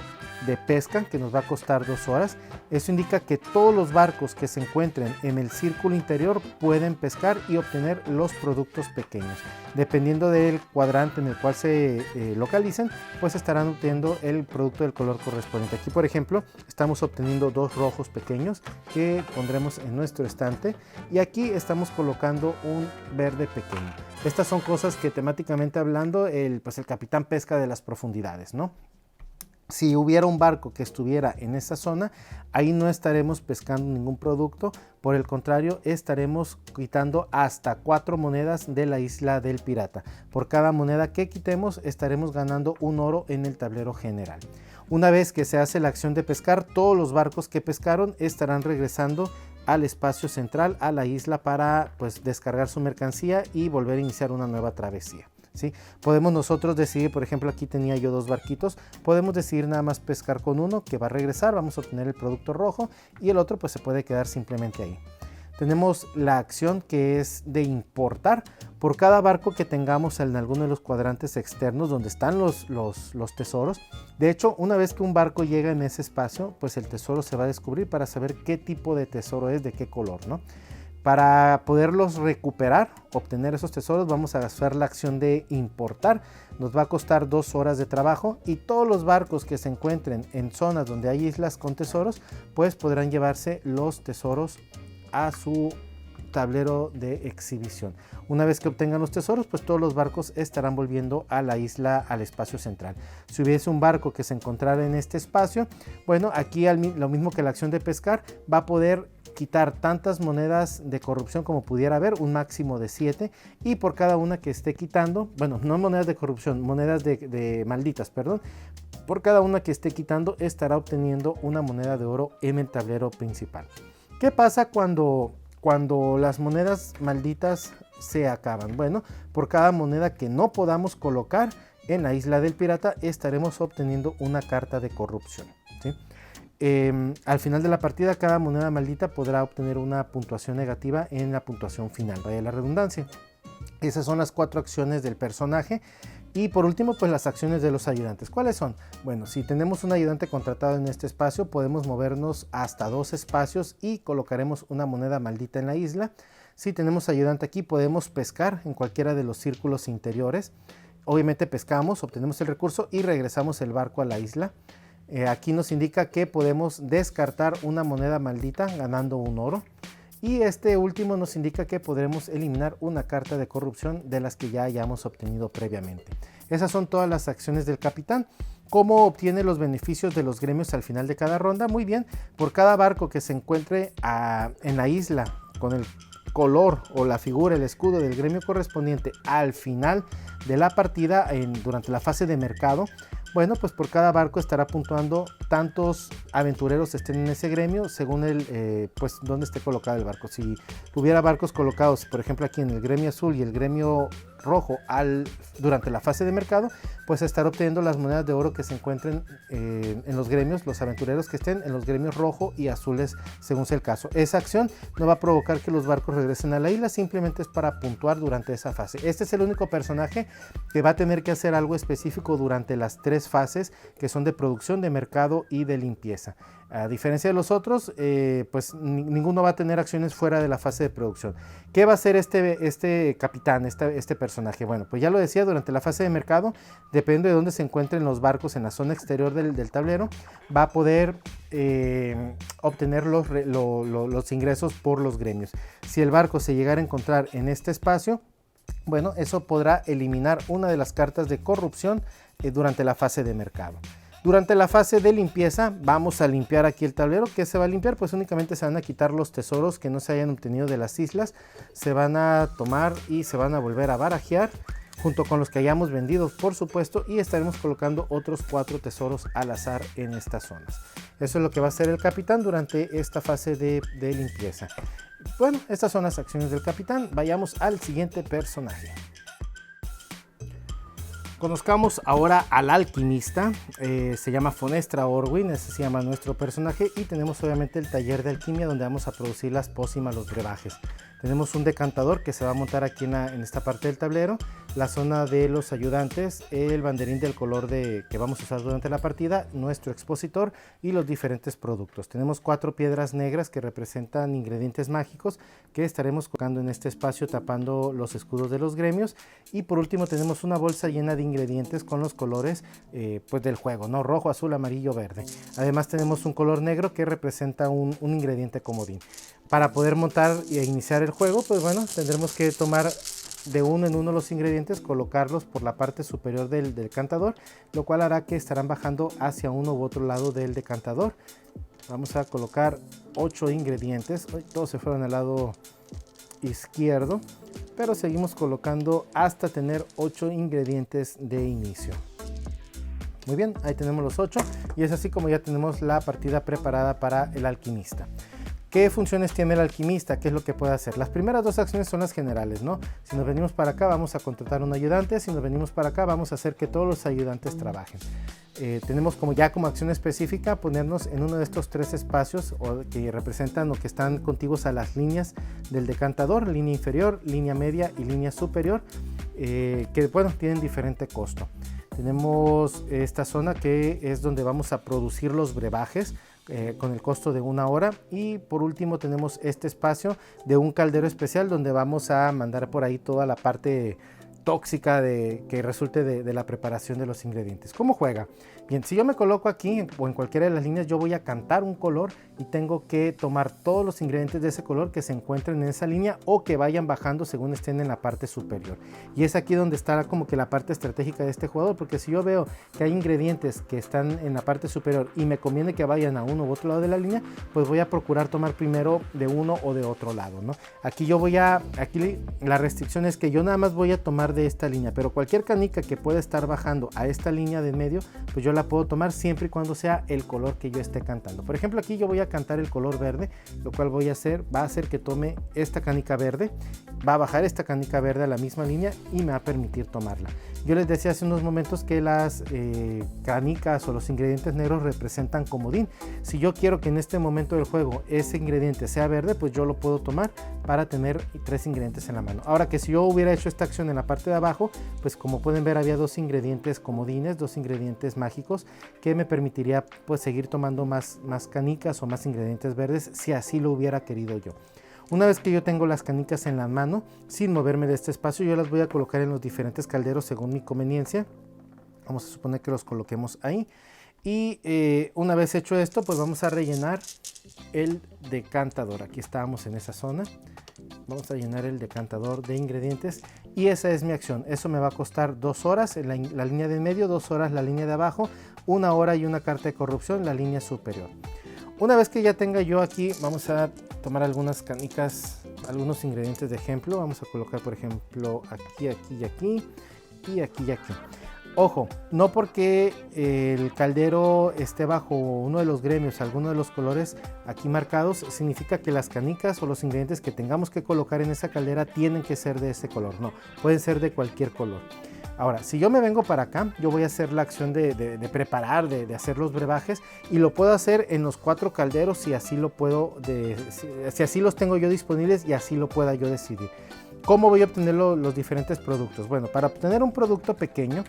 de pesca, que nos va a costar 2 horas. Eso indica que todos los barcos que se encuentren en el círculo interior pueden pescar y obtener los productos pequeños. Dependiendo del cuadrante en el cual se localicen, pues estarán obteniendo el producto del color correspondiente. Aquí, por ejemplo, estamos obteniendo 2 rojos pequeños que pondremos en nuestro estante, y aquí estamos colocando un verde pequeño. Estas son cosas que, temáticamente hablando, el capitán pesca de las profundidades, ¿no? Si hubiera un barco que estuviera en esa zona, ahí no estaremos pescando ningún producto. Por el contrario, estaremos quitando hasta 4 monedas de la isla del pirata. Por cada moneda que quitemos, estaremos ganando 1 oro en el tablero general. Una vez que se hace la acción de pescar, todos los barcos que pescaron estarán regresando al espacio central, a la isla, para descargar su mercancía y volver a iniciar una nueva travesía. ¿Sí? Podemos nosotros decidir, por ejemplo, aquí tenía yo 2 barquitos, podemos decidir nada más pescar con uno, que va a regresar, vamos a obtener el producto rojo, y el otro se puede quedar simplemente ahí. Tenemos la acción que es de importar. Por cada barco que tengamos en alguno de los cuadrantes externos donde están los tesoros, de hecho, una vez que un barco llega en ese espacio, pues el tesoro se va a descubrir para saber qué tipo de tesoro es, de qué color, ¿no? Para poderlos recuperar, obtener esos tesoros, vamos a hacer la acción de importar. Nos va a costar 2 horas de trabajo, y todos los barcos que se encuentren en zonas donde hay islas con tesoros, pues podrán llevarse los tesoros a su tablero de exhibición. Una vez que obtengan los tesoros, pues todos los barcos estarán volviendo a la isla, al espacio central. Si hubiese un barco que se encontrara en este espacio, bueno, aquí lo mismo que la acción de pescar, va a poder quitar tantas monedas de corrupción como pudiera haber, un máximo de 7, y por cada una que esté quitando, bueno, no monedas de corrupción, monedas de malditas, perdón, por cada una que esté quitando estará obteniendo una moneda de oro en el tablero principal. ¿Qué pasa cuando las monedas malditas se acaban? Bueno, por cada moneda que no podamos colocar en la isla del pirata, estaremos obteniendo una carta de corrupción, ¿sí? Al final de la partida, cada moneda maldita podrá obtener una puntuación negativa en la puntuación final, vaya la redundancia. Esas son las 4 acciones del personaje. Y por último, pues las acciones de los ayudantes. ¿Cuáles son? Bueno, si tenemos un ayudante contratado en este espacio, podemos movernos hasta 2 espacios y colocaremos una moneda maldita en la isla. Si tenemos ayudante aquí, podemos pescar en cualquiera de los círculos interiores. Obviamente pescamos, obtenemos el recurso y regresamos el barco a la isla. Aquí nos indica que podemos descartar una moneda maldita ganando 1 oro. Y este último nos indica que podremos eliminar una carta de corrupción de las que ya hayamos obtenido previamente. Esas son todas las acciones del capitán. ¿Cómo obtiene los beneficios de los gremios al final de cada ronda? Muy bien, por cada barco que se encuentre en la isla con el color o la figura, el escudo del gremio correspondiente al final de la partida, durante la fase de mercado, bueno, pues por cada barco estará puntuando tantos aventureros estén en ese gremio según pues dónde esté colocado el barco. Si hubiera barcos colocados, por ejemplo, aquí en el gremio azul y el gremio rojo durante la fase de mercado, pues estará obteniendo las monedas de oro que se encuentren en los gremios, los aventureros que estén en los gremios rojo y azules, según sea el caso. Esa acción no va a provocar que los barcos regresen a la isla, simplemente es para puntuar durante esa fase. Este es el único personaje que va a tener que hacer algo específico durante las 3 fases, que son de producción, de mercado y de limpieza. A diferencia de los otros, pues ninguno va a tener acciones fuera de la fase de producción. ¿Qué va a hacer este capitán, este personaje? Bueno, pues ya lo decía, durante la fase de mercado, depende de dónde se encuentren los barcos en la zona exterior del tablero, va a poder obtener los ingresos por los gremios. Si el barco se llegara a encontrar en este espacio, bueno, eso podrá eliminar una de las cartas de corrupción durante la fase de mercado. Durante la fase de limpieza vamos a limpiar aquí el tablero. ¿Qué se va a limpiar? Pues únicamente se van a quitar los tesoros que no se hayan obtenido de las islas. Se van a tomar y se van a volver a barajear. junto con los que hayamos vendido, por supuesto, y estaremos colocando otros 4 tesoros al azar en estas zonas. Eso es lo que va a hacer el capitán durante esta fase de limpieza. Bueno, estas son las acciones del capitán. Vayamos al siguiente personaje. Conozcamos ahora al alquimista. Se llama Fonestra Orwin, ese se llama nuestro personaje, y tenemos obviamente el taller de alquimia donde vamos a producir las pócimas, los brebajes. Tenemos un decantador que se va a montar aquí en esta parte del tablero, la zona de los ayudantes, el banderín del color que vamos a usar durante la partida, nuestro expositor y los diferentes productos. Tenemos 4 piedras negras que representan ingredientes mágicos que estaremos colocando en este espacio tapando los escudos de los gremios, y por último tenemos una bolsa llena de ingredientes con los colores pues del juego, ¿no? Rojo, azul, amarillo, verde. Además tenemos un color negro que representa un ingrediente comodín. Para poder montar e iniciar el juego, pues bueno, tendremos que tomar de uno en uno los ingredientes, colocarlos por la parte superior del decantador, lo cual hará que estarán bajando hacia uno u otro lado del decantador. Vamos a colocar 8 ingredientes. Hoy todos se fueron al lado izquierdo, pero seguimos colocando hasta tener 8 ingredientes de inicio. Muy bien, ahí tenemos los 8 y es así como ya tenemos la partida preparada para el alquimista. ¿Qué funciones tiene el alquimista? ¿Qué es lo que puede hacer? Las primeras 2 acciones son las generales, ¿no? Si nos venimos para acá vamos a contratar un ayudante, si nos venimos para acá vamos a hacer que todos los ayudantes trabajen. Tenemos como acción específica ponernos en uno de estos 3 espacios que representan o que están contiguos a las líneas del decantador, línea inferior, línea media y línea superior, que bueno, tienen diferente costo. Tenemos esta zona que es donde vamos a producir los brebajes, con el costo de 1 hora, y por último tenemos este espacio de un caldero especial donde vamos a mandar por ahí toda la parte tóxica que resulte de la preparación de los ingredientes. ¿Cómo juega? Bien, si yo me coloco aquí o en cualquiera de las líneas, yo voy a cantar un color y tengo que tomar todos los ingredientes de ese color que se encuentren en esa línea o que vayan bajando según estén en la parte superior. Y es aquí donde estará como que la parte estratégica de este jugador, porque si yo veo que hay ingredientes que están en la parte superior y me conviene que vayan a uno u otro lado de la línea, pues voy a procurar tomar primero de uno o de otro lado, ¿no? Aquí la restricción es que yo nada más voy a tomar de esta línea, pero cualquier canica que pueda estar bajando a esta línea de medio, pues yo la puedo tomar siempre y cuando sea el color que yo esté cantando. Por ejemplo, aquí yo voy a cantar el color verde, lo cual va a hacer que tome esta canica verde, va a bajar esta canica verde a la misma línea y me va a permitir tomarla. Yo les decía hace unos momentos que las canicas o los ingredientes negros representan comodín. Si yo quiero que en este momento del juego ese ingrediente sea verde, pues yo lo puedo tomar para tener 3 ingredientes en la mano. Ahora que si yo hubiera hecho esta acción en la parte de abajo, pues como pueden ver había 2 ingredientes comodines, 2 ingredientes mágicos que me permitiría pues seguir tomando más canicas o más ingredientes verdes si así lo hubiera querido yo. Una vez que yo tengo las canicas en la mano, sin moverme de este espacio, yo las voy a colocar en los diferentes calderos según mi conveniencia. Vamos a suponer que los coloquemos ahí. Y una vez hecho esto, pues vamos a rellenar el decantador. Aquí estábamos en esa zona. Vamos a llenar el decantador de ingredientes y esa es mi acción. Eso me va a costar 2 horas en la línea de en medio, 2 horas la línea de abajo, 1 hora y una carta de corrupción la línea superior. Una vez que ya tenga yo aquí, vamos a tomar algunas canicas, algunos ingredientes de ejemplo. Vamos a colocar, por ejemplo, aquí, aquí y aquí, y aquí y aquí. Ojo, no porque el caldero esté bajo uno de los gremios, alguno de los colores aquí marcados, significa que las canicas o los ingredientes que tengamos que colocar en esa caldera tienen que ser de ese color. No, pueden ser de cualquier color. Ahora, si yo me vengo para acá, yo voy a hacer la acción de preparar, de hacer los brebajes, y lo puedo hacer en los 4 calderos si así lo puedo, si así los tengo yo disponibles y así lo pueda yo decidir. ¿Cómo voy a obtener los diferentes productos? Bueno, para obtener un producto pequeño,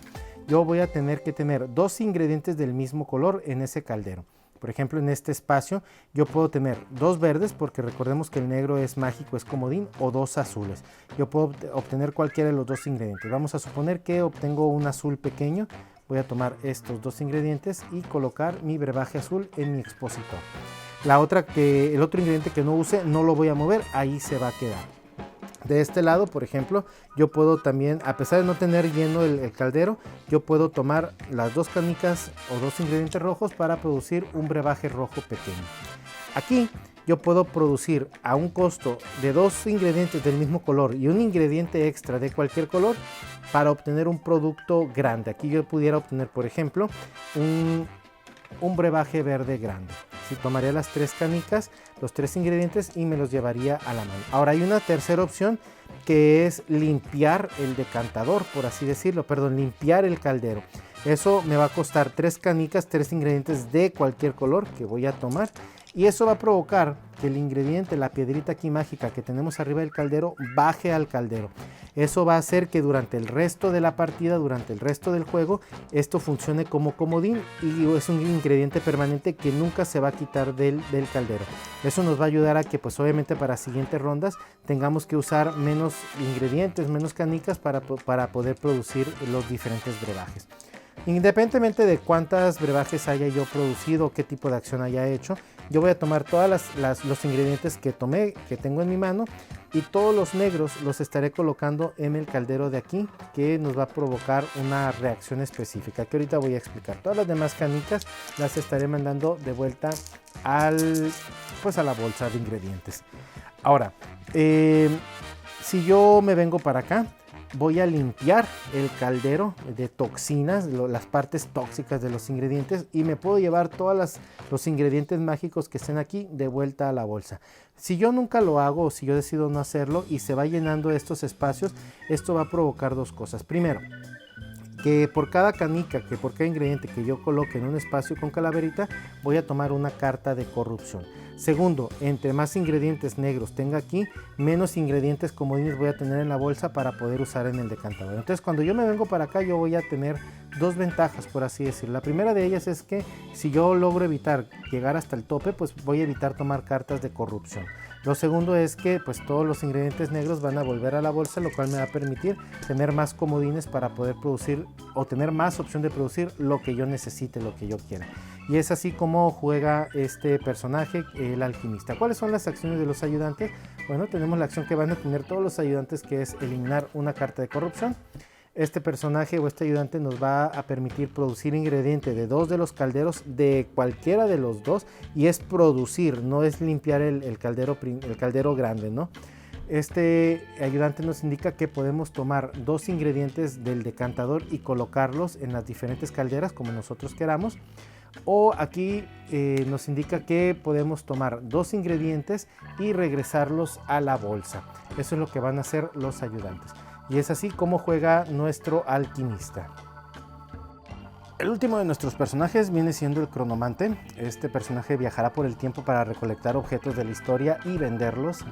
yo voy a tener que tener 2 ingredientes del mismo color en ese caldero. Por ejemplo, en este espacio yo puedo tener 2 verdes, porque recordemos que el negro es mágico, es comodín, o 2 azules. Yo puedo obtener cualquiera de los 2 ingredientes. Vamos a suponer que obtengo un azul pequeño. Voy a tomar estos 2 ingredientes y colocar mi brebaje azul en mi expositor. El otro ingrediente que no use no lo voy a mover, ahí se va a quedar. De este lado, por ejemplo, yo puedo también, a pesar de no tener lleno el caldero, yo puedo tomar las 2 canicas o 2 ingredientes rojos para producir un brebaje rojo pequeño. Aquí yo puedo producir a un costo de 2 ingredientes del mismo color y un ingrediente extra de cualquier color para obtener un producto grande. Aquí yo pudiera obtener, por ejemplo, un brebaje verde grande. Si tomaría las 3 canicas, los 3 ingredientes y me los llevaría a la mano. Ahora hay una tercera opción que es limpiar el decantador, por así decirlo, perdón, limpiar el caldero. Eso me va a costar 3 canicas, 3 ingredientes de cualquier color que voy a tomar. Y eso va a provocar que el ingrediente, la piedrita aquí mágica que tenemos arriba del caldero, baje al caldero. Eso va a hacer que durante el resto de la partida, durante el resto del juego, esto funcione como comodín y es un ingrediente permanente que nunca se va a quitar del caldero. Eso nos va a ayudar a que, pues obviamente para siguientes rondas, tengamos que usar menos ingredientes, menos canicas para poder producir los diferentes brebajes. Independientemente de cuántas brebajes haya yo producido, qué tipo de acción haya hecho, yo voy a tomar todos los ingredientes que tomé, que tengo en mi mano, y todos los negros los estaré colocando en el caldero de aquí, que nos va a provocar una reacción específica, que ahorita voy a explicar. Todas las demás canicas las estaré mandando de vuelta a la bolsa de ingredientes. Ahora, si yo me vengo para acá, voy a limpiar el caldero de toxinas, las partes tóxicas de los ingredientes, y me puedo llevar todos los ingredientes mágicos que estén aquí de vuelta a la bolsa. Si yo nunca lo hago o si yo decido no hacerlo y se va llenando estos espacios, esto va a provocar 2 cosas. Primero, que por cada canica, que por cada ingrediente que yo coloque en un espacio con calaverita, voy a tomar una carta de corrupción. Segundo, entre más ingredientes negros tenga aquí, menos ingredientes comodines voy a tener en la bolsa para poder usar en el decantador. Entonces, cuando yo me vengo para acá, yo voy a tener 2 ventajas, por así decirlo. La primera de ellas es que si yo logro evitar llegar hasta el tope, pues voy a evitar tomar cartas de corrupción. Lo segundo es que pues todos los ingredientes negros van a volver a la bolsa, lo cual me va a permitir tener más comodines para poder producir o tener más opción de producir lo que yo necesite, lo que yo quiera. Y es así como juega este personaje, el alquimista. ¿Cuáles son las acciones de los ayudantes? Bueno, tenemos la acción que van a tener todos los ayudantes, que es eliminar una carta de corrupción. Este personaje o este ayudante nos va a permitir producir ingrediente de 2 de los calderos, de cualquiera de los 2, y es producir, no es limpiar el caldero grande, ¿no? Este ayudante nos indica que podemos tomar 2 ingredientes del decantador y colocarlos en las diferentes calderas como nosotros queramos. O aquí nos indica que podemos tomar 2 ingredientes y regresarlos a la bolsa. Eso es lo que van a hacer los ayudantes. Y es así como juega nuestro alquimista. El último de nuestros personajes viene siendo el cronomante. Este personaje viajará por el tiempo para recolectar objetos de la historia y venderlos.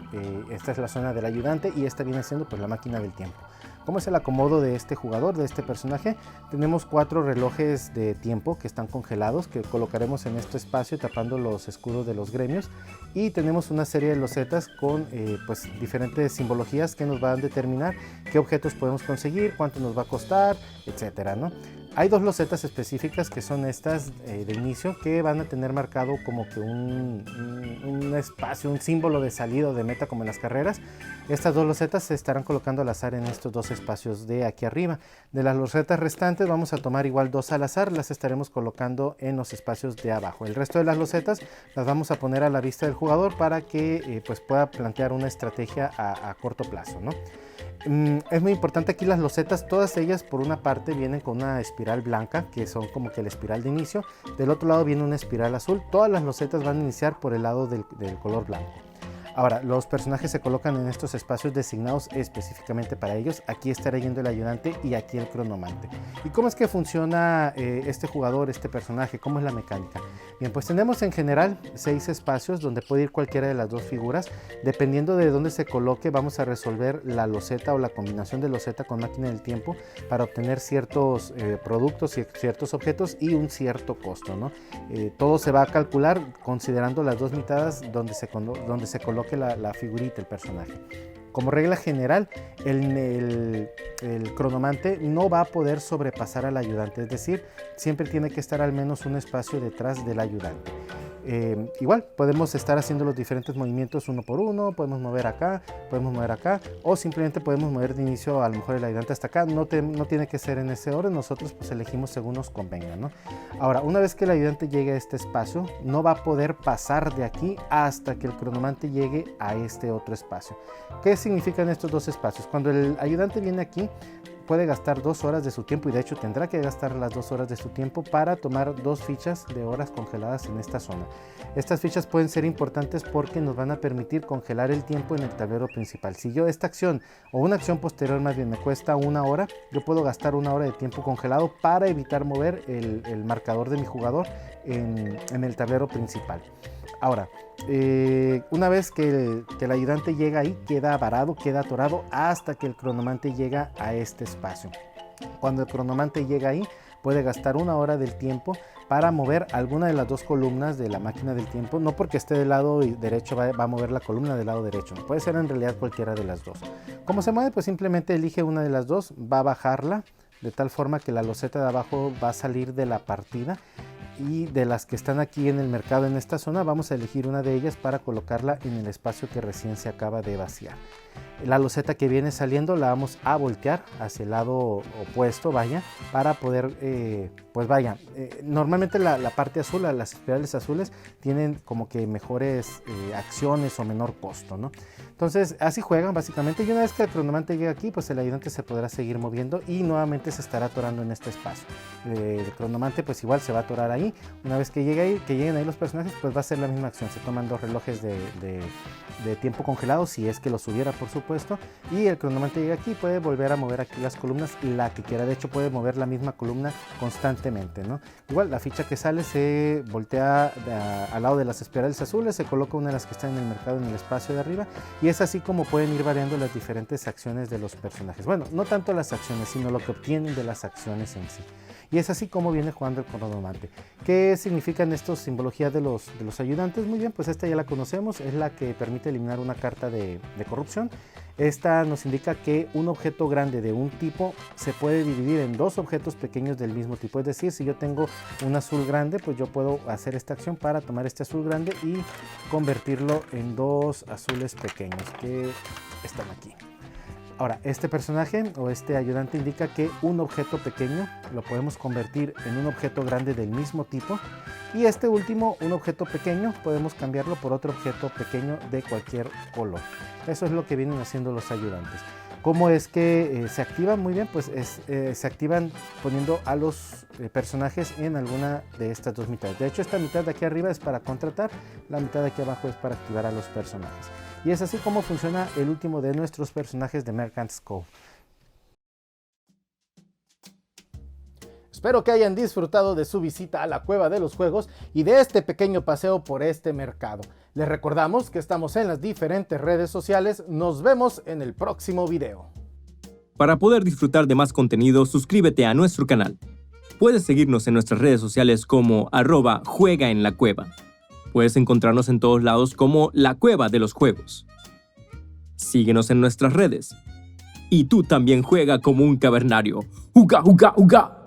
Esta es la zona del ayudante y esta viene siendo pues la máquina del tiempo. ¿Cómo es el acomodo de este jugador, de este personaje? Tenemos 4 relojes de tiempo que están congelados, que colocaremos en este espacio tapando los escudos de los gremios. Y tenemos una serie de losetas con pues diferentes simbologías que nos van a determinar qué objetos podemos conseguir, cuánto nos va a costar, etcétera, ¿no? Hay 2 losetas específicas que son estas de inicio, que van a tener marcado como que un espacio, un símbolo de salida o de meta como en las carreras. Estas 2 losetas se estarán colocando al azar en estos 2 espacios de aquí arriba. De las losetas restantes vamos a tomar igual 2 al azar, las estaremos colocando en los espacios de abajo. El resto de las losetas las vamos a poner a la vista del jugador para que pues pueda plantear una estrategia a corto plazo, ¿no? Es muy importante aquí las losetas, todas ellas por una parte vienen con una espiral blanca, que son como que la espiral de inicio. Del otro lado viene una espiral azul. Todas las losetas van a iniciar por el lado del color blanco. Ahora, los personajes se colocan en estos espacios designados específicamente para ellos. Aquí estará yendo el ayudante y aquí el cronomante. ¿Y cómo es que funciona este jugador, este personaje? ¿Cómo es la mecánica? Bien, pues tenemos en general 6 espacios donde puede ir cualquiera de las 2 figuras. Dependiendo de dónde se coloque, vamos a resolver la loseta o la combinación de loseta con máquina del tiempo para obtener ciertos productos y ciertos objetos y un cierto costo, ¿no? Todo se va a calcular considerando las 2 mitades donde se coloque la figurita, el personaje. Como regla general, el cronomante no va a poder sobrepasar al ayudante, es decir, siempre tiene que estar al menos un espacio detrás del ayudante. Igual podemos estar haciendo los diferentes movimientos uno por uno, podemos mover acá, o simplemente podemos mover de inicio a lo mejor el ayudante hasta acá. No tiene que ser en ese orden, nosotros pues elegimos según nos convenga, ¿no? Ahora, una vez que el ayudante llegue a este espacio, no va a poder pasar de aquí hasta que el cronomante llegue a este otro espacio. ¿Qué significan estos dos espacios? Cuando el ayudante viene aquí, puede gastar 2 horas de su tiempo, y de hecho tendrá que gastar las 2 horas de su tiempo para tomar 2 fichas de horas congeladas en esta zona. Estas fichas pueden ser importantes porque nos van a permitir congelar el tiempo en el tablero principal. Si yo esta acción o una acción posterior más bien me cuesta 1 hora, yo puedo gastar 1 hora de tiempo congelado para evitar mover el marcador de mi jugador en el tablero principal. Ahora, una vez que el ayudante llega ahí, queda varado, queda atorado hasta que el cronomante llega a este espacio. Cuando el cronomante llega ahí, puede gastar 1 hora del tiempo para mover alguna de las 2 columnas de la máquina del tiempo. No porque esté del lado derecho va a mover la columna del lado derecho, puede ser en realidad cualquiera de las 2. ¿Cómo se mueve? Pues simplemente elige una de las 2, va a bajarla de tal forma que la loseta de abajo va a salir de la partida. Y de las que están aquí en el mercado en esta zona, vamos a elegir una de ellas para colocarla en el espacio que recién se acaba de vaciar. La loseta que viene saliendo la vamos a voltear hacia el lado opuesto, para poder, normalmente la parte azul, las espirales azules, tienen como que mejores acciones o menor costo, ¿no? Entonces así juegan básicamente, y una vez que el cronomante llega aquí, pues el ayudante se podrá seguir moviendo y nuevamente se estará atorando en este espacio. El cronomante pues igual se va a atorar ahí. Una vez que lleguen ahí los personajes, pues va a ser la misma acción. Se toman 2 relojes de tiempo congelado, si es que los hubiera, por supuesto, y el cronomante llega aquí, puede volver a mover aquí las columnas, la que quiera. De hecho puede mover la misma columna constantemente, ¿no? Igual la ficha que sale se voltea al lado de las espirales azules, se coloca una de las que están en el mercado en el espacio de arriba, y es así como pueden ir variando las diferentes acciones de los personajes. Bueno, no tanto las acciones, sino lo que obtienen de las acciones en sí. Y es así como viene jugando el cronomante. ¿Qué significan estos simbologías de los ayudantes? Muy bien, pues esta ya la conocemos, es la que permite eliminar una carta de corrupción. Esta nos indica que un objeto grande de un tipo se puede dividir en 2 objetos pequeños del mismo tipo. Es decir, si yo tengo un azul grande, pues yo puedo hacer esta acción para tomar este azul grande y convertirlo en 2 azules pequeños que están aquí. Ahora, este personaje o este ayudante indica que un objeto pequeño lo podemos convertir en un objeto grande del mismo tipo, y este último, un objeto pequeño, podemos cambiarlo por otro objeto pequeño de cualquier color. Eso es lo que vienen haciendo los ayudantes. ¿Cómo es que se activan? Muy bien, pues se activan poniendo a los personajes en alguna de estas 2 mitades. De hecho, esta mitad de aquí arriba es para contratar, la mitad de aquí abajo es para activar a los personajes. Y es así como funciona el último de nuestros personajes de Merchant's Cove. Espero que hayan disfrutado de su visita a la Cueva de los Juegos y de este pequeño paseo por este mercado. Les recordamos que estamos en las diferentes redes sociales. Nos vemos en el próximo video. Para poder disfrutar de más contenido, suscríbete a nuestro canal. Puedes seguirnos en nuestras redes sociales como @juegaenlacueva. Puedes encontrarnos en todos lados como La Cueva de los Juegos. Síguenos en nuestras redes. Y tú también juega como un cavernario. ¡Uga, uga, uga!